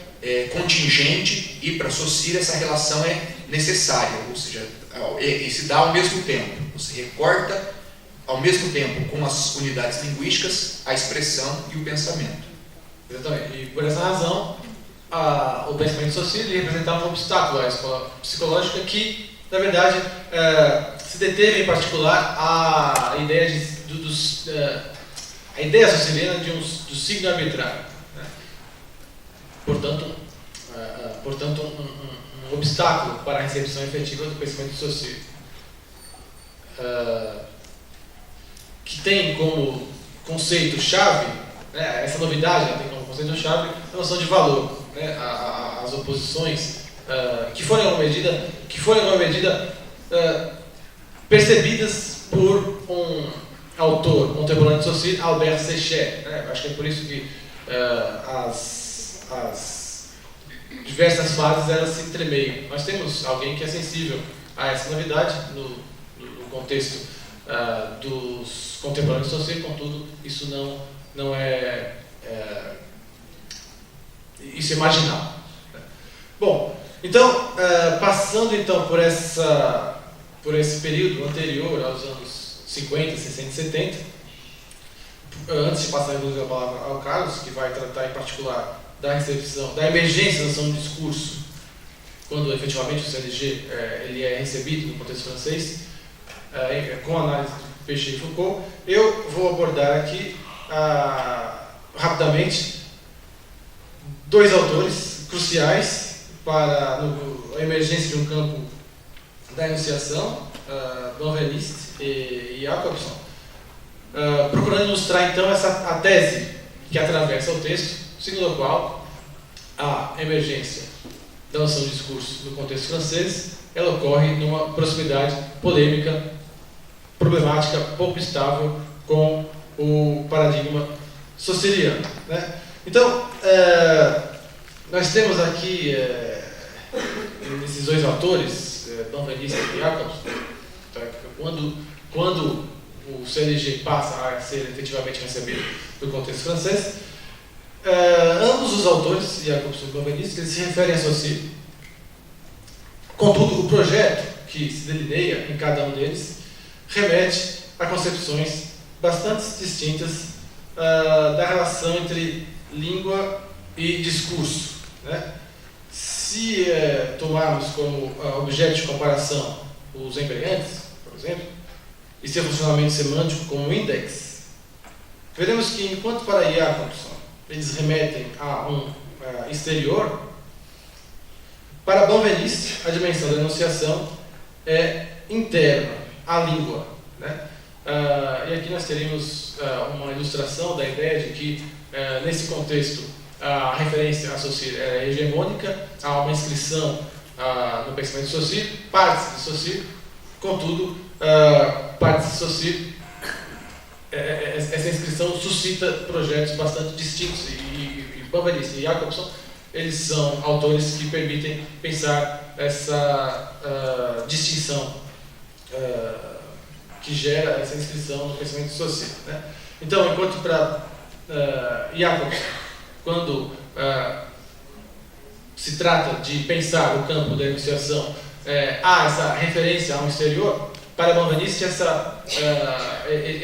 contingente, e para Saussure essa relação é necessária, ou seja, se dá ao mesmo tempo. Você recorta ao mesmo tempo com as unidades linguísticas a expressão e o pensamento. Exatamente. E por essa razão, o pensamento Saussure representava um obstáculo à escola psicológica que, na verdade, se deteve em particular a ideia a ideia saussuriana do signo arbitrário, né? Portanto, um obstáculo para a recepção efetiva do pensamento de Saussure, que tem como conceito-chave, né, essa novidade tem como conceito-chave a noção de valor, né, as oposições que foram em alguma medida percebidas por um autor contemporâneo de Saussure, Albert Sechet, né? Acho que é por isso que as diversas fases elas se entremeiam. Nós temos alguém que é sensível a essa novidade no contexto dos contemporâneos de Saussure, contudo, isso não é isso é marginal. Bom, então, passando então por esse período anterior aos anos 50, 60 e 70, antes de passar inclusive a palavra ao Carlos, que vai tratar em particular da recepção, da emergência da noção de discurso, quando efetivamente o CLG ele é recebido no contexto francês, com a análise de Péchet e Foucault, eu vou abordar aqui rapidamente dois autores cruciais para a emergência de um campo da enunciação, Benveniste e Jacobson, procurando ilustrar então a tese que atravessa o texto, segundo a qual a emergência da noção de discurso no contexto francês ela ocorre numa proximidade polêmica, problemática, pouco estável com o paradigma saussuriano, né? Então, nós temos aqui esses dois autores, Benveniste e Jacobson, quando o CLG passa a ser efetivamente recebido no contexto francês. Ambos os autores, Jacobson e Bouvenistre, eles se referem a Saussure. Contudo, o projeto que se delineia em cada um deles remete a concepções bastante distintas da relação entre língua e discurso, né? Se tomarmos como objeto de comparação os embriantes, por exemplo, e seu funcionamento semântico como index, veremos que, enquanto para Jacobson eles remetem a um exterior, para Bouvenistre a dimensão da enunciação é interna à língua, né? E aqui nós teríamos uma ilustração da ideia de que, nesse contexto, a referência a Saussure é hegemônica, há uma inscrição no pensamento de Saussure, partes de Saussure, contudo, partes de Saussure, essa inscrição suscita projetos bastante distintos, e Bouvenistre e Jacobson, eles são autores que permitem pensar essa distinção que gera essa inscrição no pensamento de Saussure, né? Então, enquanto para Jacobson, quando se trata de pensar o campo da enunciação, há essa referência a um exterior, para Bouvenistre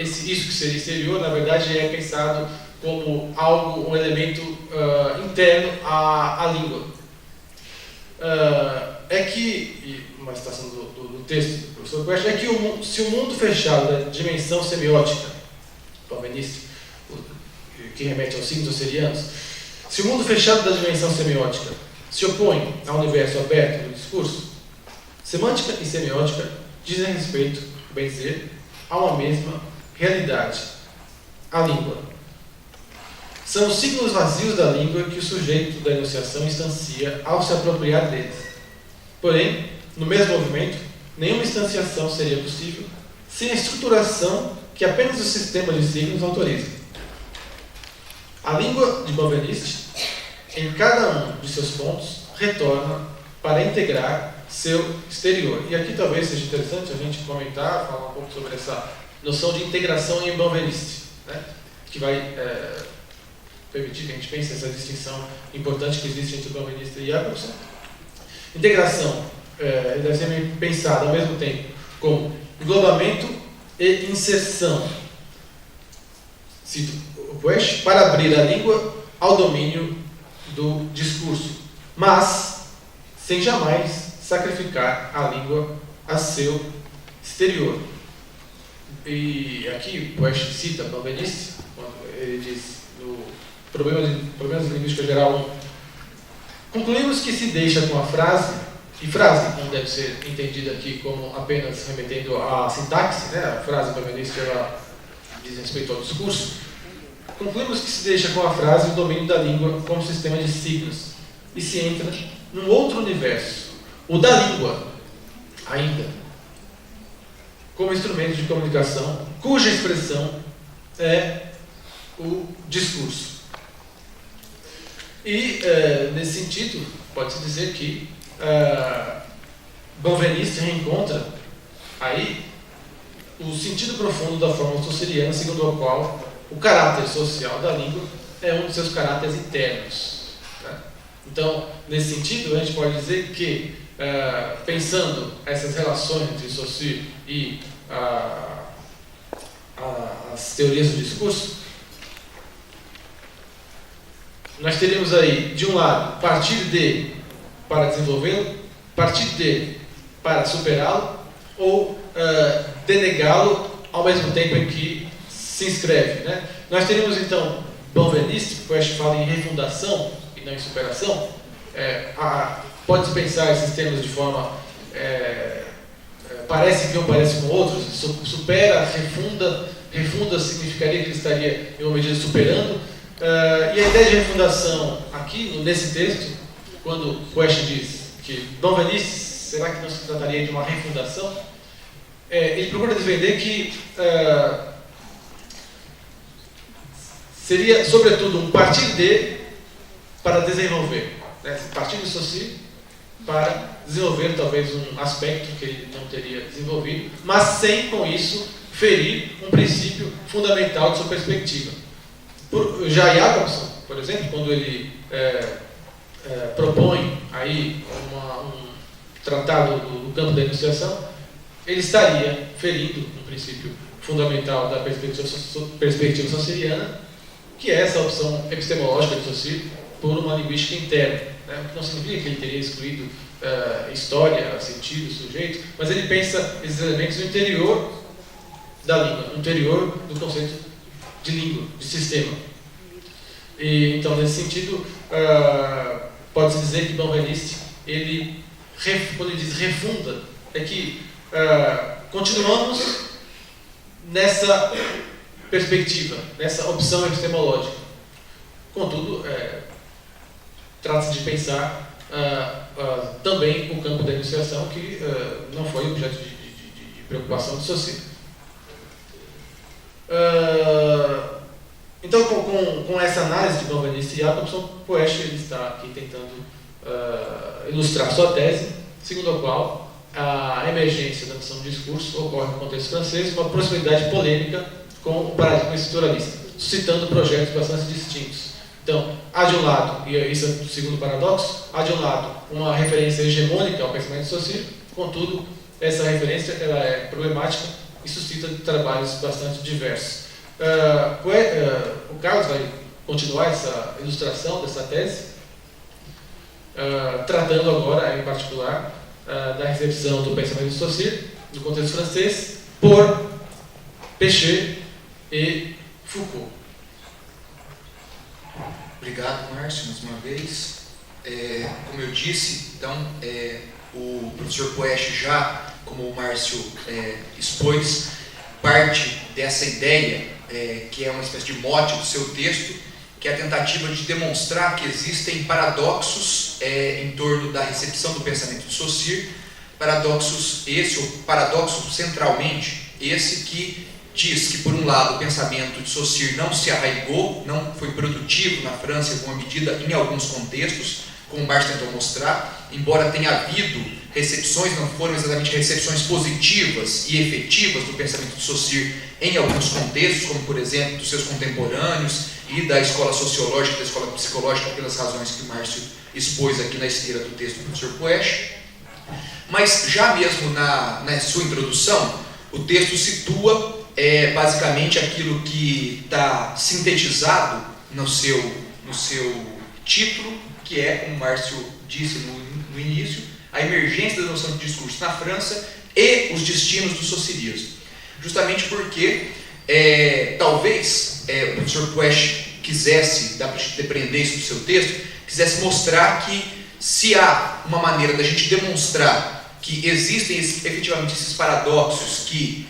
isso que seria exterior, na verdade, é pensado como algo, um elemento interno à língua. Uma citação do texto do professor Quest, é que se o mundo fechado da dimensão semiótica, Bouvenistre, que remete aos signos osserianos, se o mundo fechado da dimensão semiótica se opõe ao universo aberto do discurso, semântica e semiótica dizem respeito, bem dizer, a uma mesma realidade, a língua. São os signos vazios da língua que o sujeito da enunciação instancia ao se apropriar deles. Porém, no mesmo movimento, nenhuma instanciação seria possível sem a estruturação que apenas o sistema de signos autoriza. A língua de Bouvenistre, em cada um de seus pontos, retorna para integrar seu exterior. E aqui talvez seja interessante a gente comentar, falar um pouco sobre essa noção de integração em Bouvenistre, né? Que vai permitir que a gente pense essa distinção importante que existe entre Bouvenistre e Jacobson. Integração deve ser pensada ao mesmo tempo como englobamento e inserção, cito o Puech, para abrir a língua ao domínio do discurso, mas sem jamais sacrificar a língua a seu exterior. E aqui o Puech cita Bouvenistre, quando ele diz no Problemas de Linguística Geral 1, concluímos que se deixa com a frase, e frase não deve ser entendida aqui como apenas remetendo à sintaxe, né? A frase Bouvenistre ela diz respeito ao discurso. Concluímos que se deixa com a frase o domínio da língua como sistema de signos e se entra num outro universo, o da língua, ainda, como instrumento de comunicação, cuja expressão é o discurso. E, nesse sentido, pode-se dizer que Bouvenistre reencontra aí o sentido profundo da forma saussuriana, segundo a qual o caráter social da língua é um de seus caráteres internos, né? Então, nesse sentido, a gente pode dizer que, pensando essas relações entre Saussure e as teorias do discurso, nós teríamos aí, de um lado, partir de para desenvolvê-lo, partir de para superá-lo, ou denegá-lo ao mesmo tempo em que se inscreve, né? Nós teríamos então Bouvenistre, que Puech fala em refundação e não em superação. Pode-se pensar esses termos de forma parece que um parece com outros, supera, refunda significaria que ele estaria em uma medida superando, e a ideia de refundação aqui, nesse texto, quando Puech diz que Bouvenistre, será que não se trataria de uma refundação? Ele procura defender que seria, sobretudo, um partir de para desenvolver, né? Partir de Saussure para desenvolver talvez um aspecto que ele não teria desenvolvido, mas sem com isso ferir um princípio fundamental de sua perspectiva. Já Jacobson, por exemplo, quando ele propõe aí um tratado do campo da enunciação, ele estaria ferindo um princípio fundamental da perspectiva saussuriana, que é essa opção epistemológica de Saussure por uma linguística interna, né? O que não significa que ele teria excluído história, sentido, sujeito, mas ele pensa esses elementos no interior da língua, no interior do conceito de língua, de sistema. E, então, nesse sentido, pode-se dizer que Benveniste, quando ele diz refunda, é que continuamos nessa perspectiva, nessa opção epistemológica. Contudo, trata-se de pensar também o campo da enunciação, que não foi objeto de preocupação de Saussure. Então, com essa análise de Benveniste e Jacobson, Poesch está aqui tentando ilustrar sua tese, segundo a qual a emergência da noção de discurso ocorre no contexto francês com uma proximidade polêmica com o paradigma estruturalista, suscitando projetos bastante distintos. Então, há de um lado, e isso é o segundo paradoxo, há de um lado uma referência hegemônica ao pensamento de Saussure, contudo, essa referência ela é problemática e suscita trabalhos bastante diversos. O Carlos vai continuar essa ilustração dessa tese, tratando agora, em particular, da recepção do pensamento de Saussure, no contexto francês, por Péchet e Foucault. Obrigado, Márcio, mais uma vez. Como eu disse, então, o professor Poesch já, como o Márcio expôs, parte dessa ideia, que é uma espécie de mote do seu texto, que é a tentativa de demonstrar que existem paradoxos em torno da recepção do pensamento de Saussure, paradoxo centralmente, esse que diz que, por um lado, o pensamento de Saussure não se arraigou, não foi produtivo na França em alguma medida, em alguns contextos, como o Márcio tentou mostrar, embora tenha havido recepções, não foram exatamente recepções positivas e efetivas do pensamento de Saussure em alguns contextos, como, por exemplo, dos seus contemporâneos e da escola sociológica, da escola psicológica, pelas razões que o Márcio expôs aqui na esteira do texto do professor Poesch. Mas, já mesmo na sua introdução, o texto situa basicamente aquilo que está sintetizado no seu título, que é, como o Márcio disse no início, a emergência da noção de discurso na França e os destinos do saussurianismo. Justamente porque, talvez, o professor Poesch quisesse, dá para depreender isso do seu texto, quisesse mostrar que se há uma maneira da gente demonstrar que existem efetivamente esses paradoxos que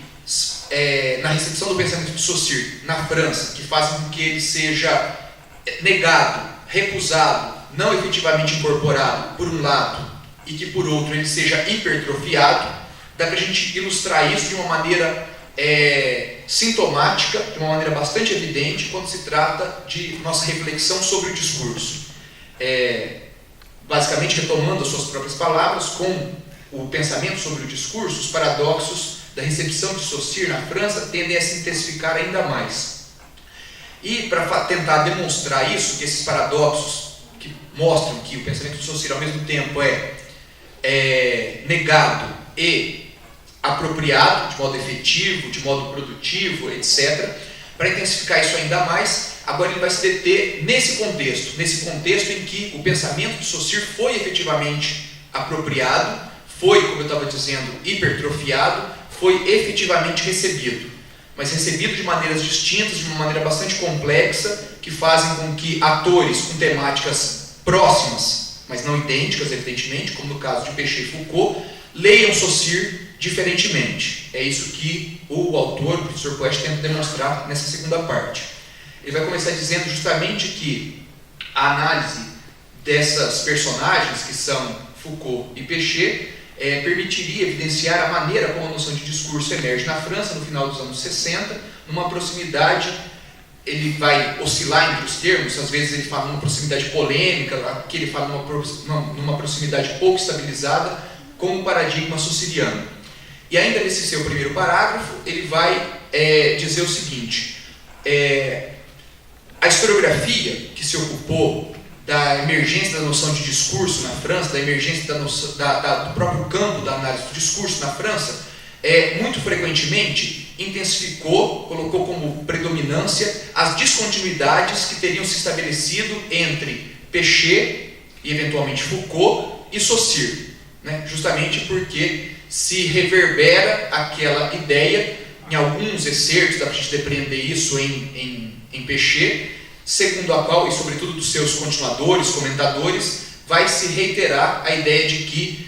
na recepção do pensamento de Saussure na França, que fazem com que ele seja negado, recusado, não efetivamente incorporado, por um lado, e que por outro ele seja hipertrofiado, dá para a gente ilustrar isso de uma maneira sintomática, de uma maneira bastante evidente, quando se trata de nossa reflexão sobre o discurso. Basicamente, retomando as suas próprias palavras, com o pensamento sobre o discurso, os paradoxos da recepção de Saussure na França tendem a se intensificar ainda mais. E para tentar demonstrar isso, que esses paradoxos que mostram que o pensamento de Saussure ao mesmo tempo é negado e apropriado de modo efetivo, de modo produtivo, etc. Para intensificar isso ainda mais, agora ele vai se deter nesse contexto em que o pensamento de Saussure foi efetivamente apropriado, foi, como eu estava dizendo, hipertrofiado, foi efetivamente recebido, mas recebido de maneiras distintas, de uma maneira bastante complexa, que fazem com que atores com temáticas próximas, mas não idênticas, evidentemente, como no caso de Péchet e Foucault, leiam Saussure diferentemente. É isso que o autor, o professor Poesch, tenta demonstrar nessa segunda parte. Ele vai começar dizendo justamente que a análise dessas personagens, que são Foucault e Péchet, permitiria evidenciar a maneira como a noção de discurso emerge na França no final dos anos 60, numa proximidade, ele vai oscilar entre os termos, às vezes ele fala numa proximidade polêmica, aqui ele fala numa proximidade pouco estabilizada, com o paradigma saussuriano. E ainda nesse seu primeiro parágrafo, ele vai dizer o seguinte: a historiografia que se ocupou da emergência da noção de discurso na França, da emergência do próprio campo da análise do discurso na França, muito frequentemente intensificou, colocou como predominância as descontinuidades que teriam se estabelecido entre Péchet e eventualmente Foucault e Saussure, né? Justamente porque se reverbera aquela ideia em alguns excertos, dá para a gente depreender isso em Péchet, segundo a qual, e sobretudo dos seus continuadores, comentadores, vai se reiterar a ideia de que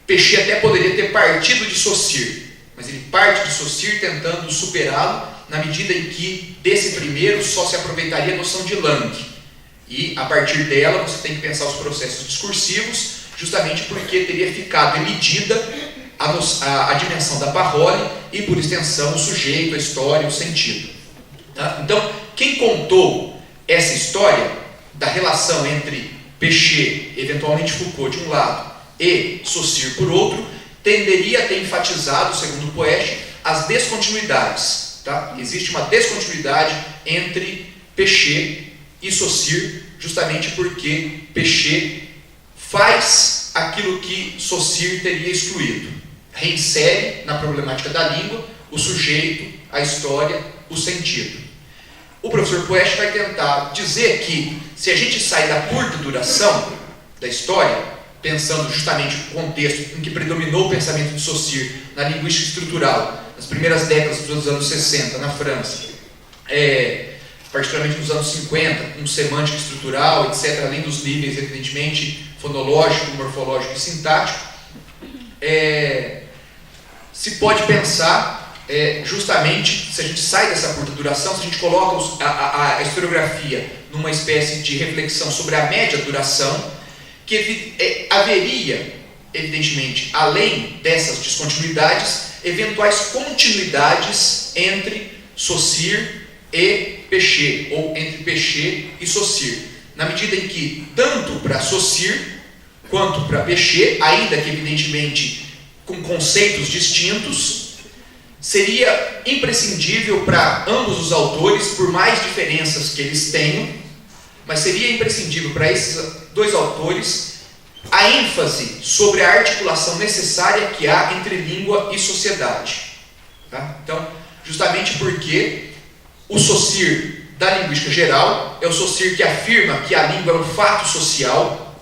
Péchet até poderia ter partido de Saussure, mas ele parte de Saussure tentando superá-lo na medida em que desse primeiro só se aproveitaria a noção de langue. E a partir dela você tem que pensar os processos discursivos, justamente porque teria ficado emitida a dimensão da parole e, por extensão, o sujeito, a história, o sentido. Tá? Então, quem contou essa história da relação entre Péchet, eventualmente Foucault de um lado, e Saussure por outro, tenderia a ter enfatizado, segundo Poesch, as descontinuidades. Tá? Existe uma descontinuidade entre Péchet e Saussure, justamente porque Péchet faz aquilo que Saussure teria excluído. Reinsere na problemática da língua o sujeito, a história, o sentido. O professor Poesch vai tentar dizer que, se a gente sai da curta duração da história, pensando justamente no contexto em que predominou o pensamento de Saussure na linguística estrutural, nas primeiras décadas dos anos 60, na França, particularmente nos anos 50, com semântica estrutural, etc., além dos níveis, evidentemente, fonológico, morfológico e sintático, se pode pensar, justamente, se a gente sai dessa curta duração, se a gente coloca a historiografia numa espécie de reflexão sobre a média duração, que haveria, evidentemente, além dessas descontinuidades, eventuais continuidades entre Saussure e Péchet, ou entre Péchet e Saussure, na medida em que, tanto para Saussure quanto para Péchet, ainda que evidentemente com conceitos distintos, seria imprescindível para ambos os autores, por mais diferenças que eles tenham, mas seria imprescindível para esses dois autores a ênfase sobre a articulação necessária que há entre língua e sociedade. Tá? Então, justamente porque o Saussure da linguística geral é o Saussure que afirma que a língua é um fato social,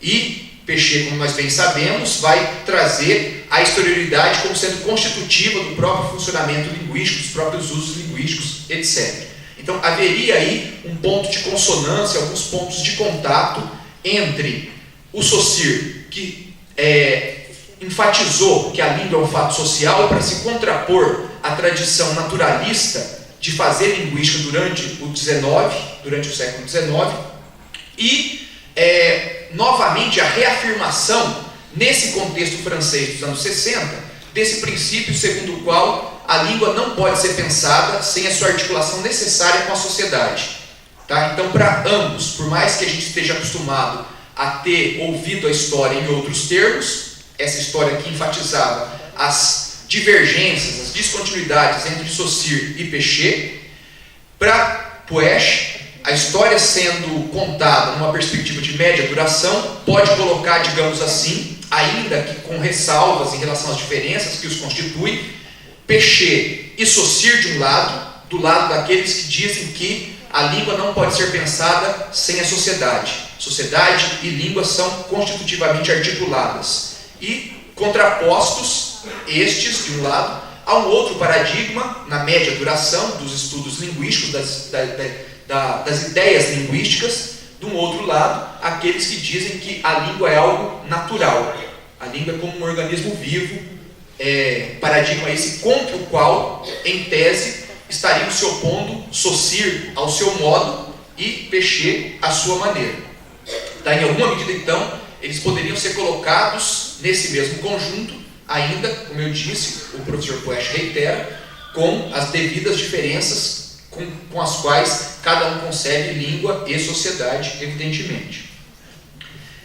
e Péchet, como nós bem sabemos, vai trazer a exterioridade como sendo constitutiva do próprio funcionamento linguístico, dos próprios usos linguísticos, etc. Então, haveria aí um ponto de consonância, alguns pontos de contato entre o Saussure, que enfatizou que a língua é um fato social, para se contrapor à tradição naturalista de fazer linguística durante o século XIX, e novamente a reafirmação, nesse contexto francês dos anos 60, desse princípio segundo o qual a língua não pode ser pensada sem a sua articulação necessária com a sociedade. Tá? Então, para ambos, por mais que a gente esteja acostumado a ter ouvido a história em outros termos, essa história que enfatizava as divergências, as descontinuidades entre Saussure e Péchet, para Poesch, a história sendo contada numa perspectiva de média duração pode colocar, digamos assim, ainda que com ressalvas em relação às diferenças que os constituem, Péchet e Saussure de um lado, do lado daqueles que dizem que a língua não pode ser pensada sem a sociedade. Sociedade e língua são constitutivamente articuladas. E contrapostos, estes, de um lado, a um outro paradigma, na média duração dos estudos linguísticos, das ideias linguísticas, de um outro lado, aqueles que dizem que a língua é algo natural. A língua é como um organismo vivo, paradigma esse contra o qual, em tese, estariam se opondo Saussure ao seu modo e Péchet à sua maneira. Tá? Em alguma medida, então, eles poderiam ser colocados nesse mesmo conjunto, ainda, como eu disse, o professor Poesch reitera, com as devidas diferenças com as quais cada um concebe língua e sociedade, evidentemente.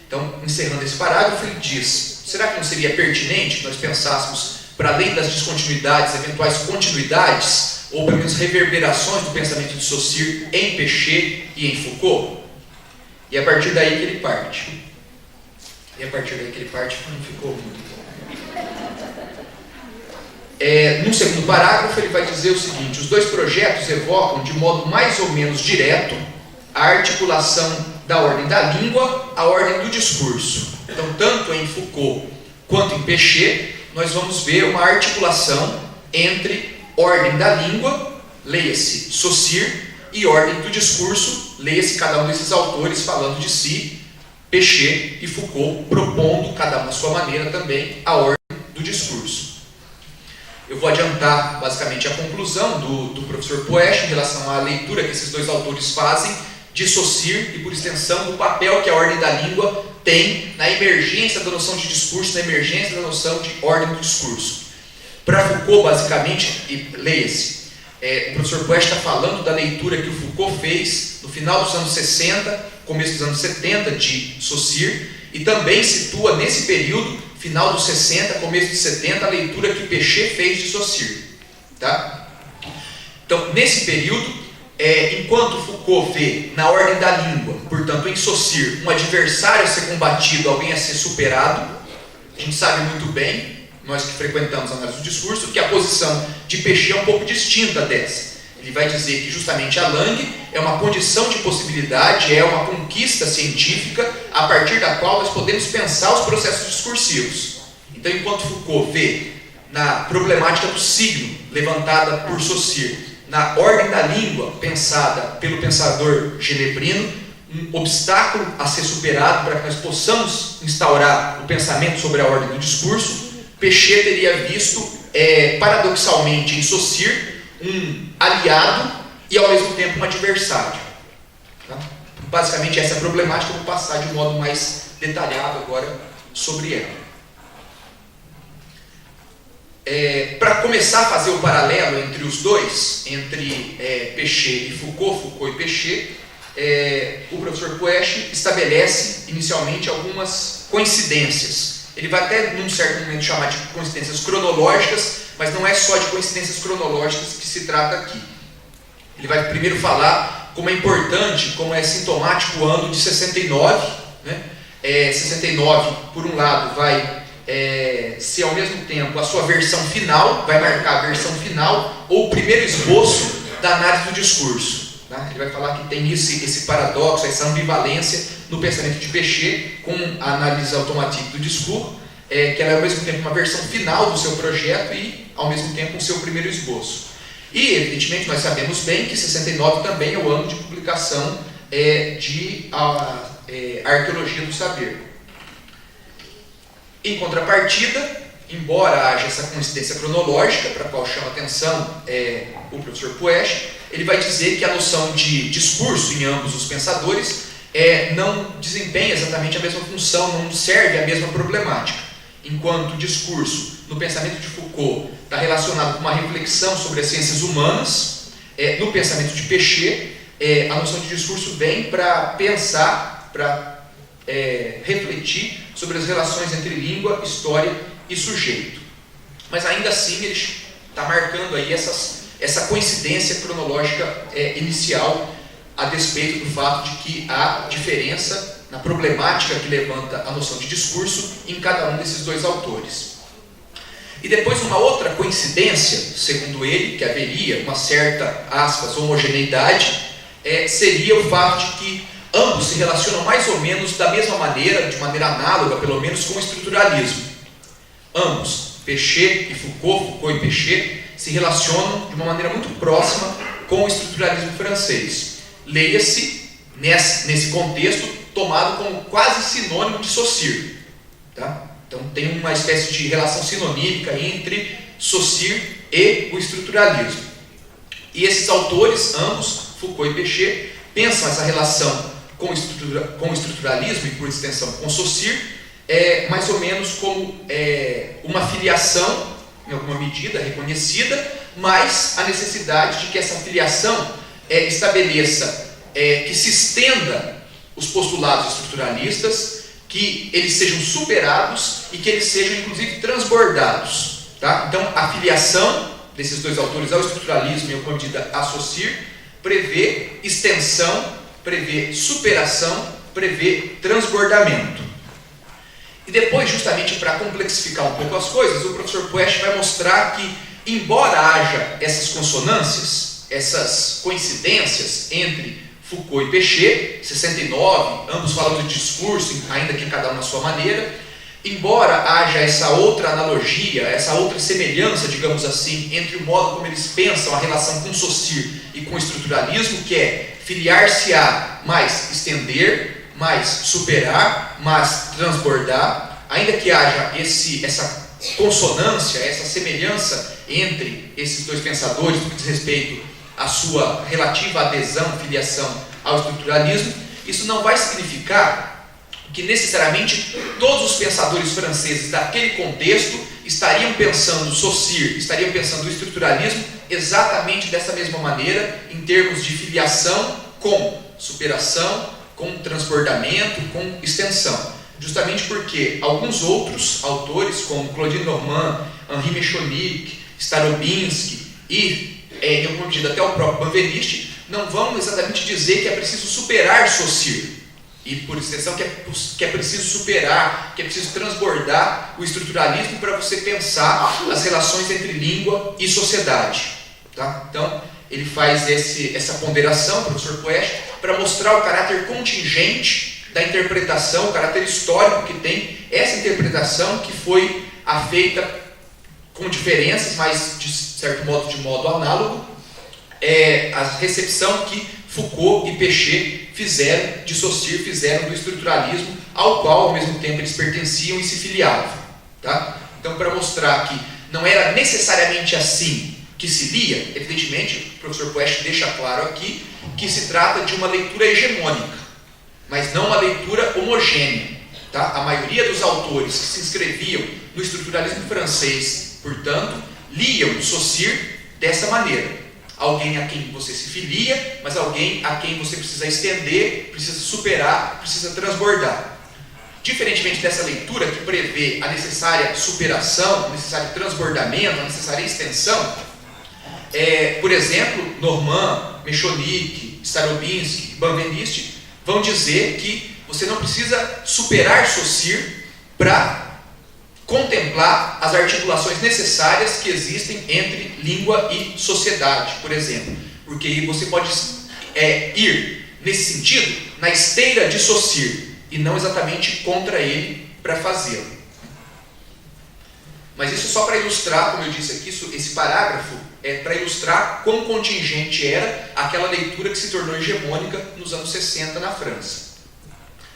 Então, encerrando esse parágrafo, ele diz, será que não seria pertinente nós pensássemos, para além das descontinuidades, eventuais continuidades, ou pelo menos reverberações do pensamento de Saussure em Péchet e em Foucault? E é a partir daí que ele parte. Não ficou muito bom. No segundo parágrafo ele vai dizer o seguinte: os dois projetos evocam de modo mais ou menos direto a articulação da ordem da língua à ordem do discurso. Então, tanto em Foucault quanto em Péchet, nós vamos ver uma articulação entre ordem da língua, leia-se Saussure, e ordem do discurso, leia-se cada um desses autores falando de si, Péchet e Foucault, propondo, cada um à sua maneira também, a ordem do discurso. Eu vou adiantar basicamente a conclusão do professor Puech em relação à leitura que esses dois autores fazem de Saussure e, por extensão, do papel que a ordem da língua tem na emergência da noção de discurso, na emergência da noção de ordem do discurso. Para Foucault, basicamente, e leia-se, o professor Puech está falando da leitura que o Foucault fez no final dos anos 60, começo dos anos 70 de Saussure, e também situa nesse período, final dos 60, começo de 70, a leitura que Péchet fez de Saussure. Tá? Então, nesse período, enquanto Foucault vê na ordem da língua, portanto em Saussure, um adversário a ser combatido, alguém a ser superado, a gente sabe muito bem, nós que frequentamos a análise do discurso, que a posição de Péchet é um pouco distinta dessa. Ele vai dizer que justamente a langue é uma condição de possibilidade, é uma conquista científica a partir da qual nós podemos pensar os processos discursivos. Então, enquanto Foucault vê na problemática do signo, levantada por Saussure, na ordem da língua, pensada pelo pensador genebrino, um obstáculo a ser superado para que nós possamos instaurar o pensamento sobre a ordem do discurso, Péchet teria visto, paradoxalmente, em Saussure, um aliado e, ao mesmo tempo, um adversário. Tá? Basicamente, essa é a problemática. Eu vou passar de um modo mais detalhado agora sobre ela. Para começar a fazer o paralelo entre os dois, entre Péchet e Foucault, Foucault e Péchet, o professor Puech estabelece inicialmente algumas coincidências. Ele vai até, num certo momento, chamar de coincidências cronológicas, mas não é só de coincidências cronológicas que se trata aqui. Ele vai primeiro falar como é importante, como é sintomático o ano de 69. Né? 69, por um lado, vai ser ao mesmo tempo a sua versão final, vai marcar a versão final ou o primeiro esboço da análise do discurso. Tá? Ele vai falar que tem esse paradoxo, essa ambivalência no pensamento de Péchet com a análise automática do discurso, que ela é ao mesmo tempo uma versão final do seu projeto e ao mesmo tempo o seu primeiro esboço. E, evidentemente, nós sabemos bem que 69 também é o ano de publicação de Arqueologia do Saber. Em contrapartida, embora haja essa coincidência cronológica, para a qual chama atenção o professor Puech, ele vai dizer que a noção de discurso em ambos os pensadores não desempenha exatamente a mesma função, não serve a mesma problemática. Enquanto o discurso no pensamento de Foucault está relacionado com uma reflexão sobre as ciências humanas, no pensamento de Péchet, a noção de discurso vem para pensar, para refletir sobre as relações entre língua, história e sujeito. Mas ainda assim ele está marcando aí essa coincidência cronológica inicial, a despeito do fato de que há diferença na problemática que levanta a noção de discurso em cada um desses dois autores. E depois uma outra coincidência, segundo ele, que haveria uma certa, aspas, homogeneidade, seria o fato de que ambos se relacionam mais ou menos da mesma maneira, de maneira análoga, pelo menos, com o estruturalismo. Ambos, Péchet e Foucault, Foucault e Péchet, se relacionam de uma maneira muito próxima com o estruturalismo francês. Leia-se, nesse contexto, tomado como quase sinônimo de Saussure. Tá? Então tem uma espécie de relação sinonímica entre Saussure e o estruturalismo. E esses autores, ambos, Foucault e Péchet, pensam essa relação com o estruturalismo e, por extensão, com Saussure, mais ou menos como uma filiação, em alguma medida, reconhecida, mas a necessidade de que essa filiação estabeleça, que se estenda os postulados estruturalistas, que eles sejam superados e que eles sejam inclusive transbordados. Tá? Então, a filiação desses dois autores ao estruturalismo e ao medida a Saussure prevê extensão, prevê superação, prevê transbordamento. E depois, justamente para complexificar um pouco as coisas, o professor Puech vai mostrar que, embora haja essas consonâncias, essas coincidências entre Foucault e Péchet, 69, ambos falando de discurso, ainda que cada um na sua maneira, embora haja essa outra analogia, essa outra semelhança, digamos assim, entre o modo como eles pensam a relação com Saussure e com o estruturalismo, que é filiar-se-á, mais estender, mais superar, mais transbordar, ainda que haja essa consonância, essa semelhança entre esses dois pensadores no que diz respeito à sua relativa adesão, filiação ao estruturalismo, isso não vai significar que necessariamente todos os pensadores franceses daquele contexto estariam pensando Saussure, estariam pensando o estruturalismo exatamente dessa mesma maneira, em termos de filiação com superação, com transbordamento, com extensão. Justamente porque alguns outros autores, como Claudine Normand, Henri Mechonic, Starobinsky e, em alguma medida, até o próprio Benveniste, não vão exatamente dizer que é preciso superar Saussure. E, por extensão, que é preciso superar, que é preciso transbordar o estruturalismo para você pensar as relações entre língua e sociedade. Tá? Então, ele faz essa ponderação, o professor Puech, para mostrar o caráter contingente da interpretação, o caráter histórico que tem essa interpretação que foi feita com diferenças, mas de certo modo, de modo análogo, a recepção que Foucault e Péchet fizeram de Saussure, fizeram do estruturalismo, ao qual ao mesmo tempo eles pertenciam e se filiavam. Tá? Então, para mostrar que não era necessariamente assim que se lia, evidentemente, o professor Puech deixa claro aqui que se trata de uma leitura hegemônica, mas não uma leitura homogênea. Tá? A maioria dos autores que se inscreviam no estruturalismo francês, portanto, liam Saussure dessa maneira. Alguém a quem você se filia, mas alguém a quem você precisa estender, precisa superar, precisa transbordar. Diferentemente dessa leitura que prevê a necessária superação, o necessário transbordamento, a necessária extensão, por exemplo, Normand, Mechonic, Starobinsky, Benveniste vão dizer que você não precisa superar Saussure para contemplar as articulações necessárias que existem entre língua e sociedade, por exemplo. Porque aí você pode ir, nesse sentido, na esteira de Saussure, e não exatamente contra ele para fazê-lo. Mas isso só para ilustrar, como eu disse aqui, esse parágrafo é para ilustrar quão contingente era aquela leitura que se tornou hegemônica nos anos 60 na França.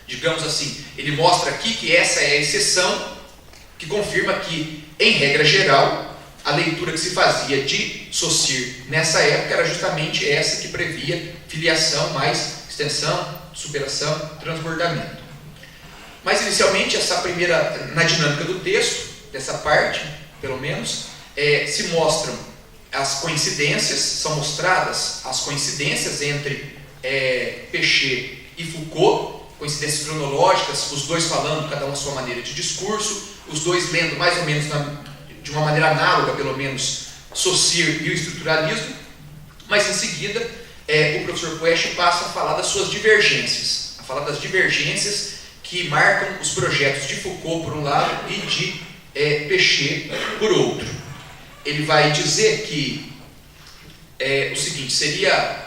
Digamos assim, ele mostra aqui que essa é a exceção, que confirma que, em regra geral, a leitura que se fazia de Saussure nessa época era justamente essa que previa filiação mais extensão, superação, transbordamento. Mas, inicialmente, na dinâmica do texto, dessa parte, pelo menos, se mostram as coincidências, são mostradas as coincidências entre Péchet e Foucault, coincidências cronológicas, os dois falando, cada um à sua maneira de discurso, os dois lendo mais ou menos de uma maneira análoga, pelo menos, Saussure e o estruturalismo, mas em seguida o professor Puech passa a falar das suas divergências, a falar das divergências que marcam os projetos de Foucault por um lado e de Péchet por outro. Ele vai dizer que o seguinte, seria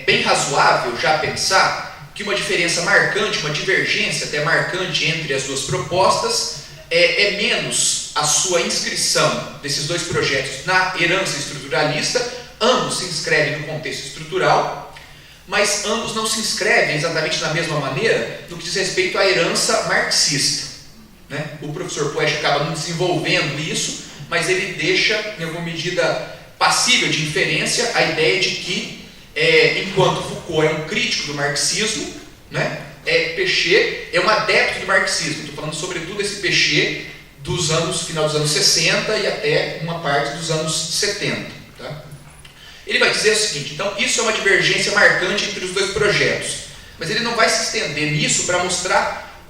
bem razoável já pensar que uma diferença marcante, uma divergência até marcante entre as duas propostas é menos a sua inscrição desses dois projetos na herança estruturalista. Ambos se inscrevem no contexto estrutural, mas ambos não se inscrevem exatamente da mesma maneira no que diz respeito à herança marxista. Né? O professor Puech acaba não desenvolvendo isso, mas ele deixa, em alguma medida passível de inferência, a ideia de que, enquanto Foucault é um crítico do marxismo, né, Péchet é um adepto do marxismo. Estou falando sobretudo desse Péchet final dos anos 60 e até uma parte dos anos 70. Tá? Ele vai dizer o seguinte, então, isso é uma divergência marcante entre os dois projetos, mas ele não vai se estender nisso para mostrar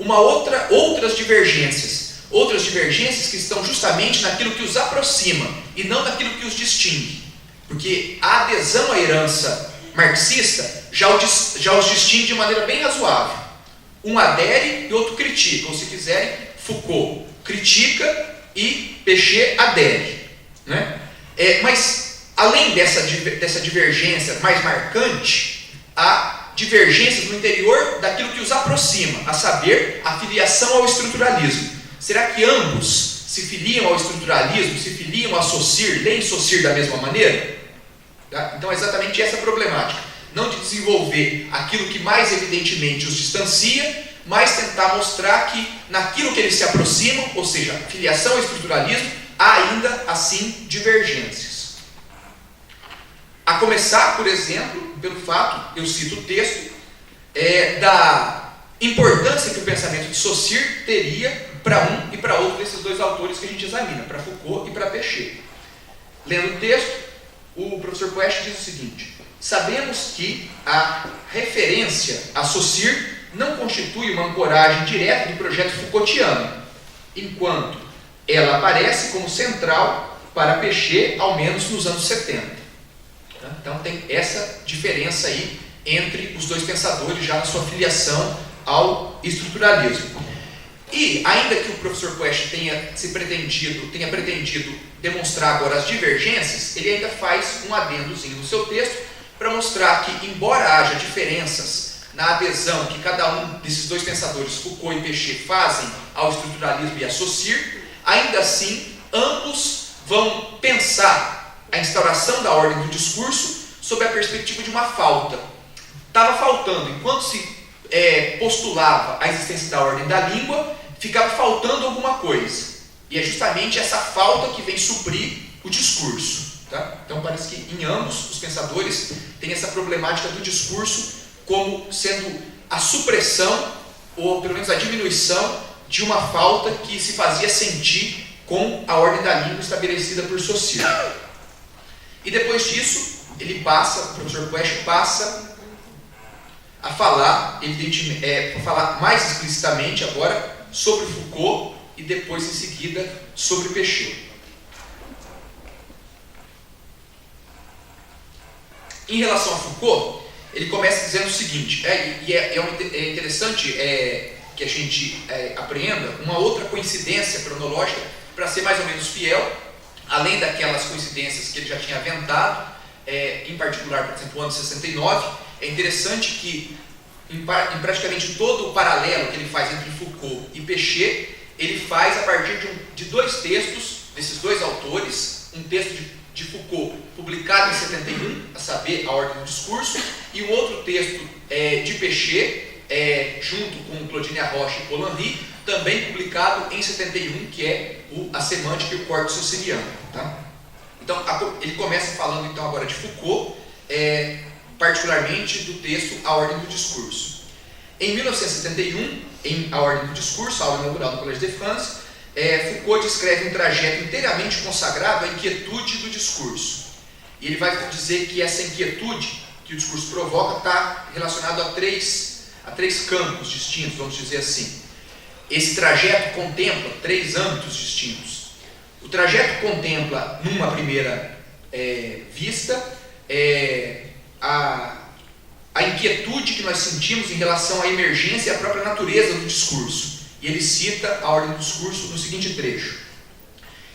outras divergências, outras divergências que estão justamente naquilo que os aproxima e não naquilo que os distingue. Porque a adesão à herança marxista já os distingue de maneira bem razoável. Um adere e outro critica, ou se quiserem, Foucault critica e Péchet adere. Né? Mas, além dessa divergência mais marcante, há divergências no interior daquilo que os aproxima, a saber, a filiação ao estruturalismo. Será que ambos se filiam ao estruturalismo, se filiam a Saussure, leem Saussure da mesma maneira? Tá? Então é exatamente essa problemática. Não de desenvolver aquilo que mais evidentemente os distancia, mas tentar mostrar que naquilo que eles se aproximam, ou seja, filiação ao estruturalismo, há ainda assim divergências. A começar, por exemplo, pelo fato, eu cito o texto, da importância que o pensamento de Saussure teria para um e para outro desses dois autores que a gente examina, para Foucault e para Péchet. Lendo o texto, o professor Poesch diz o seguinte: sabemos que a referência a Saussure não constitui uma ancoragem direta do projeto Foucaultiano, enquanto ela aparece como central para Péchet, ao menos nos anos 70. Então tem essa diferença aí entre os dois pensadores já na sua filiação ao estruturalismo. E, ainda que o professor Poesch tenha pretendido demonstrar agora as divergências, ele ainda faz um adendozinho no seu texto para mostrar que, embora haja diferenças na adesão que cada um desses dois pensadores, Foucault e Péchet, fazem ao estruturalismo e a Saussure, ainda assim, ambos vão pensar a instauração da ordem do discurso sob a perspectiva de uma falta. Estava faltando, enquanto se postulava a existência da ordem da língua, ficava faltando alguma coisa. E é justamente essa falta que vem suprir o discurso. Tá? Então parece que em ambos os pensadores tem essa problemática do discurso como sendo a supressão, ou pelo menos a diminuição, de uma falta que se fazia sentir com a ordem da língua estabelecida por Saussure. E depois disso, o professor Poesch passa a falar, falar mais explicitamente agora sobre Foucault e depois em seguida sobre Péchet. Em relação a Foucault, ele começa dizendo o seguinte, é interessante que a gente apreenda uma outra coincidência cronológica para ser mais ou menos fiel, além daquelas coincidências que ele já tinha aventado, em particular, por exemplo, o ano 69, é interessante que em praticamente todo o paralelo que ele faz entre Foucault e Péchet, ele faz a partir de dois textos desses dois autores, um texto de Foucault publicado em 71, a saber, A Ordem do Discurso, e um outro texto de Péchet, junto com Claudine Rocha e Paul Henry, também publicado em 71, que é A Semântica e o Corte Saussuriano. Tá? Então, ele começa falando então agora de Foucault, particularmente do texto A Ordem do Discurso. Em 1971, em A Ordem do Discurso, a aula inaugural do Collège de France, Foucault descreve um trajeto inteiramente consagrado à inquietude do discurso. E ele vai dizer que essa inquietude que o discurso provoca está relacionado a três campos distintos, vamos dizer assim. Esse trajeto contempla três âmbitos distintos. O trajeto contempla, numa primeira vista, a inquietude que nós sentimos em relação à emergência e à própria natureza do discurso. E ele cita a ordem do discurso no seguinte trecho: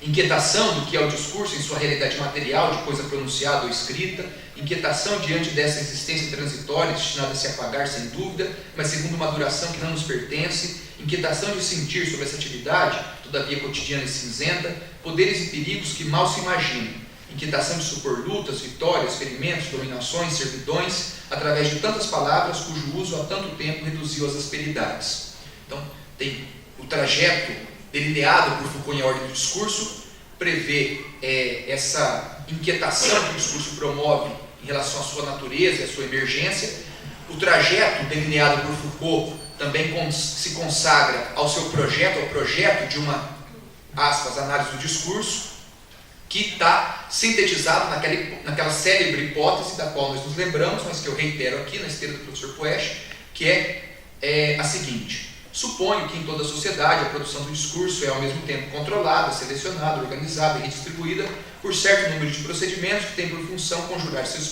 inquietação do que é o discurso em sua realidade material, de coisa pronunciada ou escrita, inquietação diante dessa existência transitória destinada a se apagar sem dúvida, mas segundo uma duração que não nos pertence, inquietação de sentir sobre essa atividade, todavia cotidiana e cinzenta, poderes e perigos que mal se imaginam, inquietação de supor lutas, vitórias, ferimentos, dominações, servidões, através de tantas palavras cujo uso há tanto tempo reduziu as asperidades. Então, tem o trajeto delineado por Foucault em A Ordem do Discurso, prevê essa inquietação que o discurso promove em relação à sua natureza e à sua emergência. O trajeto delineado por Foucault também se consagra ao seu projeto, ao projeto de uma, aspas, análise do discurso, que está sintetizado naquela célebre hipótese da qual nós nos lembramos, mas que eu reitero aqui na esteira do professor Poesch, que é a seguinte: Suponho que em toda a sociedade a produção do discurso é ao mesmo tempo controlada, selecionada, organizada e redistribuída por certo número de procedimentos que têm por função conjurar seus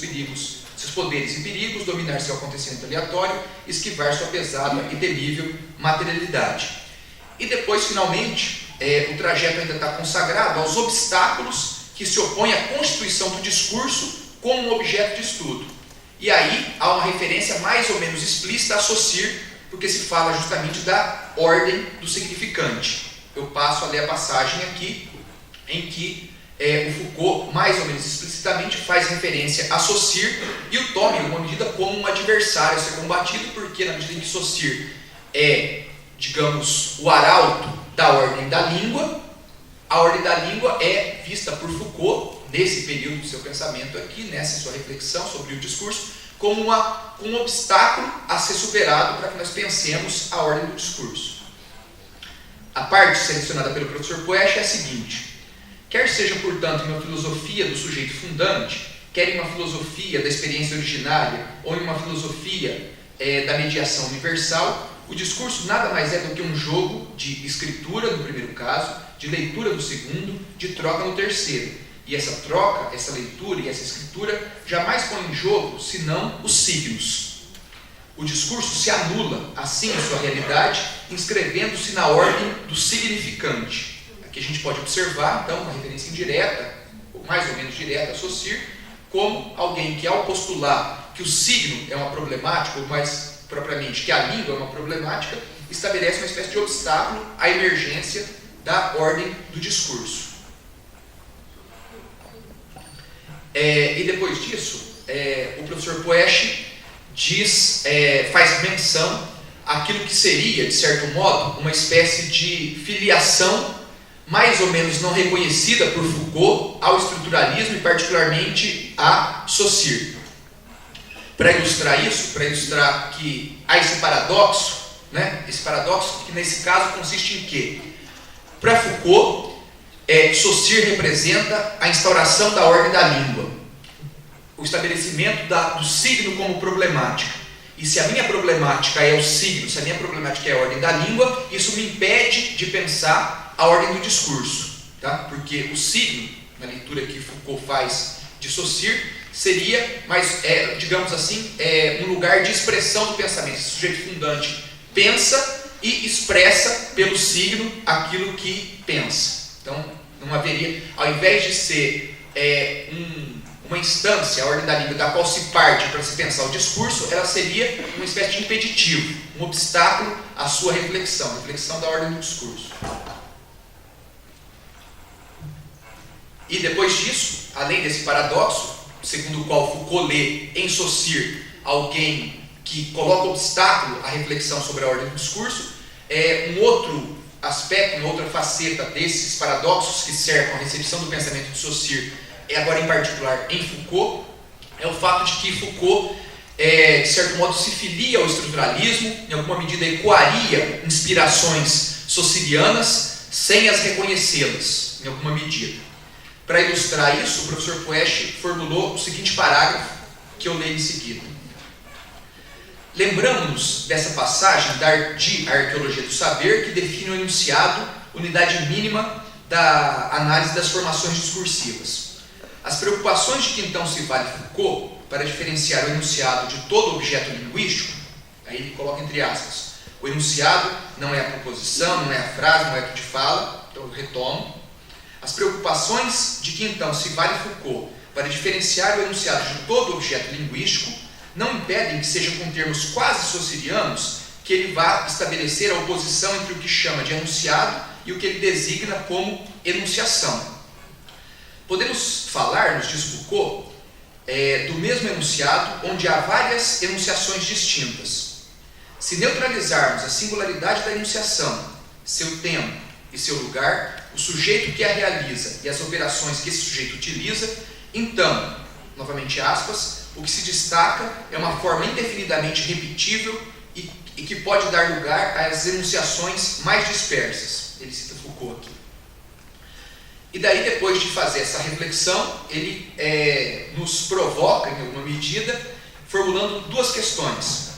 poderes e perigos, dominar seu acontecimento aleatório, esquivar sua pesada e temível materialidade. E depois, finalmente, o trajeto ainda está consagrado aos obstáculos que se opõem à constituição do discurso como um objeto de estudo. E aí há uma referência mais ou menos explícita a Saussure, porque se fala justamente da ordem do significante. Eu passo a ler a passagem aqui, em que o Foucault, mais ou menos explicitamente, faz referência a Saussure e o toma, em alguma medida, como um adversário a ser combatido, porque na medida em que Saussure é, digamos, o arauto da ordem da língua, a ordem da língua é vista por Foucault, nesse período do seu pensamento aqui, nessa sua reflexão sobre o discurso, como um obstáculo a ser superado para que nós pensemos a ordem do discurso. A parte selecionada pelo professor Poesch é a seguinte: quer seja, portanto, em uma filosofia do sujeito fundante, quer em uma filosofia da experiência originária, ou em uma filosofia da mediação universal, o discurso nada mais é do que um jogo de escritura, no primeiro caso, de leitura no segundo, de troca no terceiro. E essa troca, essa leitura e essa escritura jamais põe em jogo senão os signos. O discurso se anula, assim, em sua realidade, inscrevendo-se na ordem do significante. Aqui a gente pode observar, então, uma referência indireta, ou mais ou menos direta, a Saussure, como alguém que, ao postular que o signo é uma problemática, ou mais propriamente que a língua é uma problemática, estabelece uma espécie de obstáculo à emergência da ordem do discurso. E depois disso, o professor Poesch faz menção àquilo que seria, de certo modo, uma espécie de filiação mais ou menos não reconhecida por Foucault ao estruturalismo e particularmente a Saussure. Para ilustrar isso, para ilustrar que há esse paradoxo que nesse caso consiste em quê? Para Foucault, Saussure representa a instauração da ordem da língua, o estabelecimento do signo como problemática. E se a minha problemática é o signo, se a minha problemática é a ordem da língua, isso me impede de pensar a ordem do discurso, tá? Porque o signo, na leitura que Foucault faz de Saussure, seria, digamos assim, um lugar de expressão do pensamento. Esse sujeito fundante pensa e expressa pelo signo aquilo que pensa. Então, não haveria, ao invés de ser uma instância, a ordem da língua, da qual se parte para se pensar o discurso, ela seria uma espécie de impeditivo, um obstáculo à sua reflexão, reflexão da ordem do discurso. E depois disso, além desse paradoxo, segundo o qual Foucault lê em Saussure alguém que coloca obstáculo à reflexão sobre a ordem do discurso, um outro aspecto, uma outra faceta desses paradoxos que cercam a recepção do pensamento de Saussure, agora em particular em Foucault, é o fato de que Foucault, de certo modo, se filia ao estruturalismo, em alguma medida ecoaria inspirações saussurianas sem as reconhecê-las, em alguma medida. Para ilustrar isso, o professor Poesch formulou o seguinte parágrafo, que eu leio em seguida. Lembramos-nos dessa passagem de Arqueologia do Saber, que define o enunciado, unidade mínima da análise das formações discursivas. As preocupações de que então se vale Foucault para diferenciar o enunciado de todo objeto linguístico, aí ele coloca entre aspas, o enunciado não é a proposição, não é a frase, não é o que te fala, então eu retomo. As preocupações de que então se vale Foucault para diferenciar o enunciado de todo objeto linguístico não impedem que seja com termos quase saussurianos que ele vá estabelecer a oposição entre o que chama de enunciado e o que ele designa como enunciação. Podemos falar, nos diz Foucault, do mesmo enunciado onde há várias enunciações distintas. Se neutralizarmos a singularidade da enunciação, seu tempo e seu lugar, o sujeito que a realiza e as operações que esse sujeito utiliza, então, novamente aspas, o que se destaca é uma forma indefinidamente repetível e que pode dar lugar às enunciações mais dispersas. Ele cita Foucault aqui. E daí, depois de fazer essa reflexão, ele nos provoca, em alguma medida, formulando duas questões.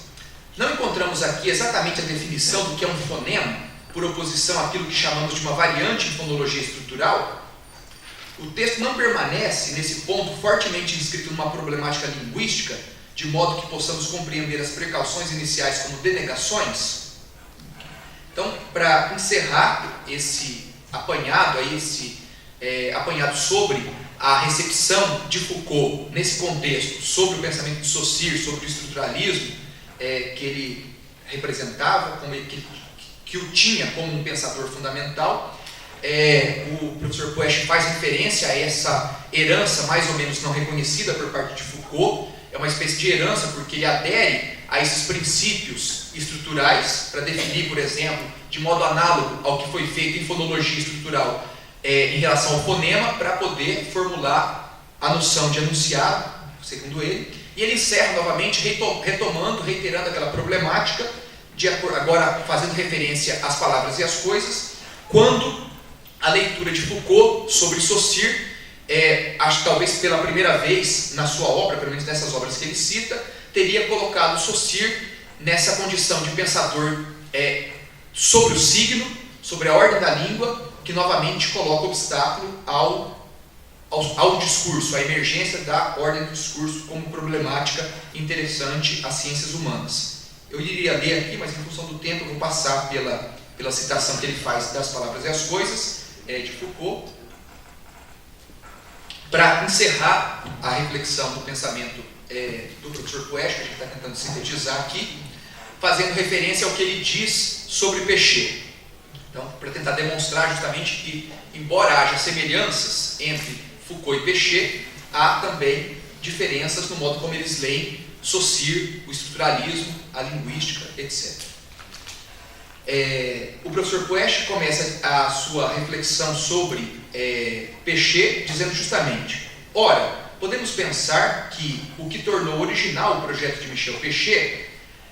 Não encontramos aqui exatamente a definição do que é um fonema, por oposição àquilo que chamamos de uma variante em fonologia estrutural. O texto não permanece, nesse ponto, fortemente inscrito numa problemática linguística, de modo que possamos compreender as precauções iniciais como denegações. Então, para encerrar esse apanhado, apanhado sobre a recepção de Foucault nesse contexto, sobre o pensamento de Saussure, sobre o estruturalismo que ele representava, que o tinha como um pensador fundamental, o professor Puech faz referência a essa herança mais ou menos não reconhecida por parte de Foucault. É uma espécie de herança porque ele adere a esses princípios estruturais para definir, por exemplo, de modo análogo ao que foi feito em fonologia estrutural em relação ao fonema, para poder formular a noção de enunciado, segundo ele. E ele encerra novamente reiterando aquela problemática, agora fazendo referência às palavras e às coisas, quando a leitura de Foucault sobre Saussure, acho que talvez pela primeira vez na sua obra, pelo menos nessas obras que ele cita, teria colocado Saussure nessa condição de pensador sobre o signo, sobre a ordem da língua, que novamente coloca obstáculo ao discurso, à emergência da ordem do discurso como problemática interessante às ciências humanas. Eu iria ler aqui, mas em função do tempo eu vou passar pela citação que ele faz das palavras e as coisas, de Foucault, para encerrar a reflexão do pensamento do professor Puech, que a gente está tentando sintetizar aqui, fazendo referência ao que ele diz sobre Péchet. Então, para tentar demonstrar justamente que, embora haja semelhanças entre Foucault e Péchet, há também diferenças no modo como eles leem Saussure, o estruturalismo, a linguística, etc. O professor Puech começa a sua reflexão sobre Péchet dizendo justamente: ora, podemos pensar que o que tornou original o projeto de Michel Péchet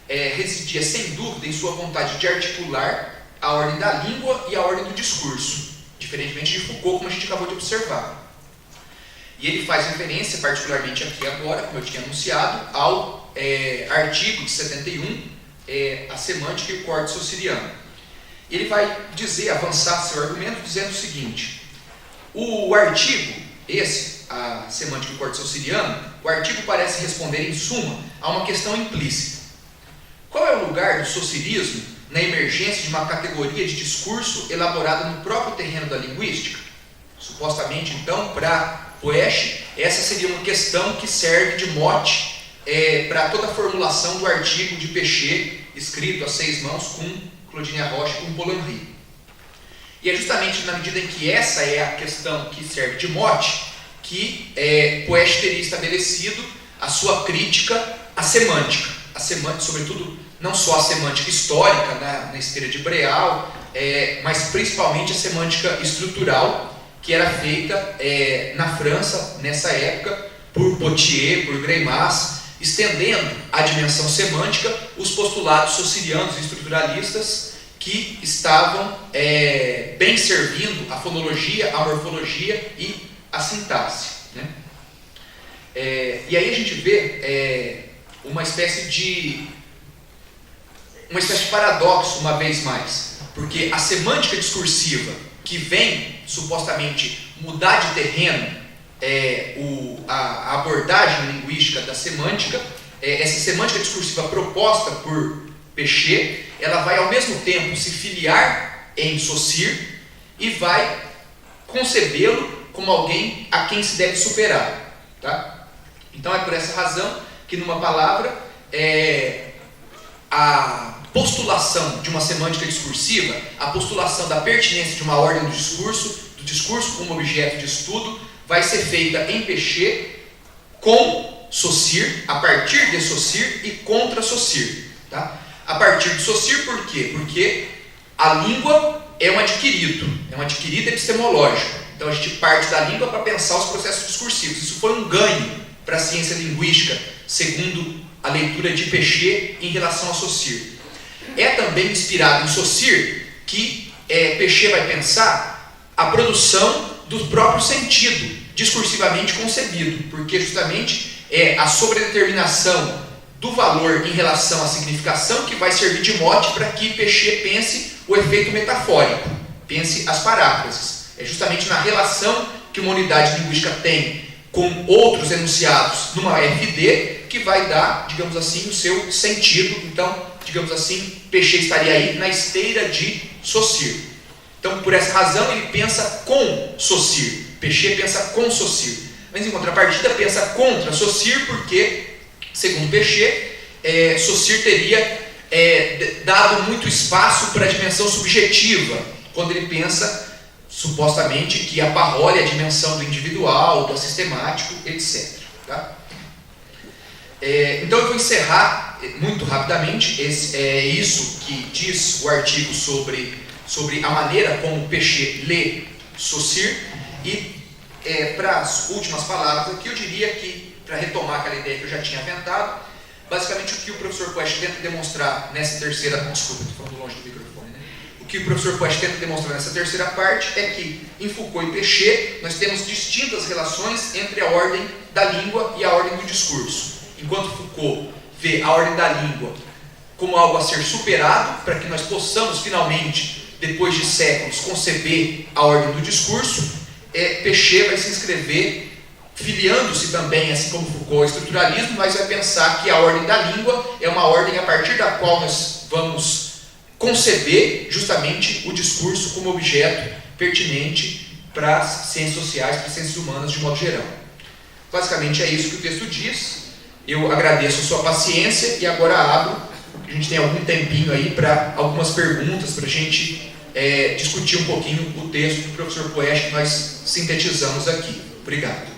residia sem dúvida em sua vontade de articular a ordem da língua e a ordem do discurso, diferentemente de Foucault, como a gente acabou de observar. E ele faz referência, particularmente aqui agora, como eu tinha anunciado, ao artigo de 71, a semântica e o corte saussuriano. Ele vai avançar seu argumento dizendo o seguinte: o artigo, a semântica e o corte saussuriano, o artigo parece responder em suma a uma questão implícita. Qual é o lugar do saussurianismo na emergência de uma categoria de discurso elaborada no próprio terreno da linguística? Supostamente, então, para Puech, essa seria uma questão que serve de mote para toda a formulação do artigo de Péchet, escrito a 6 mãos com Claudine Rocha e com Paul Henry. E é justamente na medida em que essa é a questão que serve de mote que Puech teria estabelecido a sua crítica à semântica. A semântica, sobretudo, não só a semântica histórica, na esteira de Breal, mas principalmente a semântica estrutural, que era feita na França, nessa época, por Potier, por Greimas, estendendo à dimensão semântica os postulados saussurianos e estruturalistas que estavam bem servindo a fonologia, a morfologia e a sintaxe. Né? E aí a gente vê uma espécie de paradoxo, uma vez mais, porque a semântica discursiva, que vem supostamente mudar de terreno a abordagem linguística da semântica, essa semântica discursiva proposta por Péchet, ela vai ao mesmo tempo se filiar em Saussure e vai concebê-lo como alguém a quem se deve superar. Tá? Então é por essa razão que, numa palavra, a postulação de uma semântica discursiva, a postulação da pertinência de uma ordem do discurso como objeto de estudo, vai ser feita em Péchet com Saussure, a partir de Saussure e contra Saussure. Tá? A partir de Saussure, por quê? Porque a língua é um adquirido epistemológico. Então a gente parte da língua para pensar os processos discursivos. Isso foi um ganho para a ciência linguística, segundo a leitura de Péchet em relação a Saussure. É também inspirado em Saussure que Péchet vai pensar a produção do próprio sentido, discursivamente concebido, porque justamente a sobredeterminação do valor em relação à significação, que vai servir de mote para que Péchet pense o efeito metafórico, pense as paráfrases. É justamente na relação que uma unidade linguística tem com outros enunciados numa FD que vai dar, digamos assim, o seu sentido. Então, digamos assim, Péchet estaria aí na esteira de Saussure. Então, por essa razão, ele pensa com Saussure. Péchet pensa com Saussure. Mas, em contrapartida, pensa contra Saussure porque, segundo Péchet, Saussure teria dado muito espaço para a dimensão subjetiva, quando ele pensa, supostamente, que a parole é a dimensão do individual, do sistemático, etc. Tá? Então eu vou encerrar muito rapidamente isso que diz o artigo sobre a maneira como Péchet lê Saussure, e para as últimas palavras aqui eu diria que, para retomar aquela ideia que eu já tinha aventado, basicamente o que o professor Poesch tenta demonstrar nessa terceira... Desculpa, estou falando longe do microfone, né? O que o professor Poesch tenta demonstrar nessa terceira parte é que, em Foucault e Péchet, nós temos distintas relações entre a ordem da língua e a ordem do discurso. Enquanto Foucault vê a ordem da língua como algo a ser superado, para que nós possamos, finalmente, depois de séculos, conceber a ordem do discurso, Péchet vai se inscrever, filiando-se também, assim como Foucault, ao estruturalismo, mas vai pensar que a ordem da língua é uma ordem a partir da qual nós vamos conceber justamente o discurso como objeto pertinente para as ciências sociais, para as ciências humanas de modo geral. Basicamente é isso que o texto diz. Eu agradeço a sua paciência e agora abro, a gente tem algum tempinho aí para algumas perguntas, para a gente discutir um pouquinho o texto do professor Poesch que nós sintetizamos aqui. Obrigado.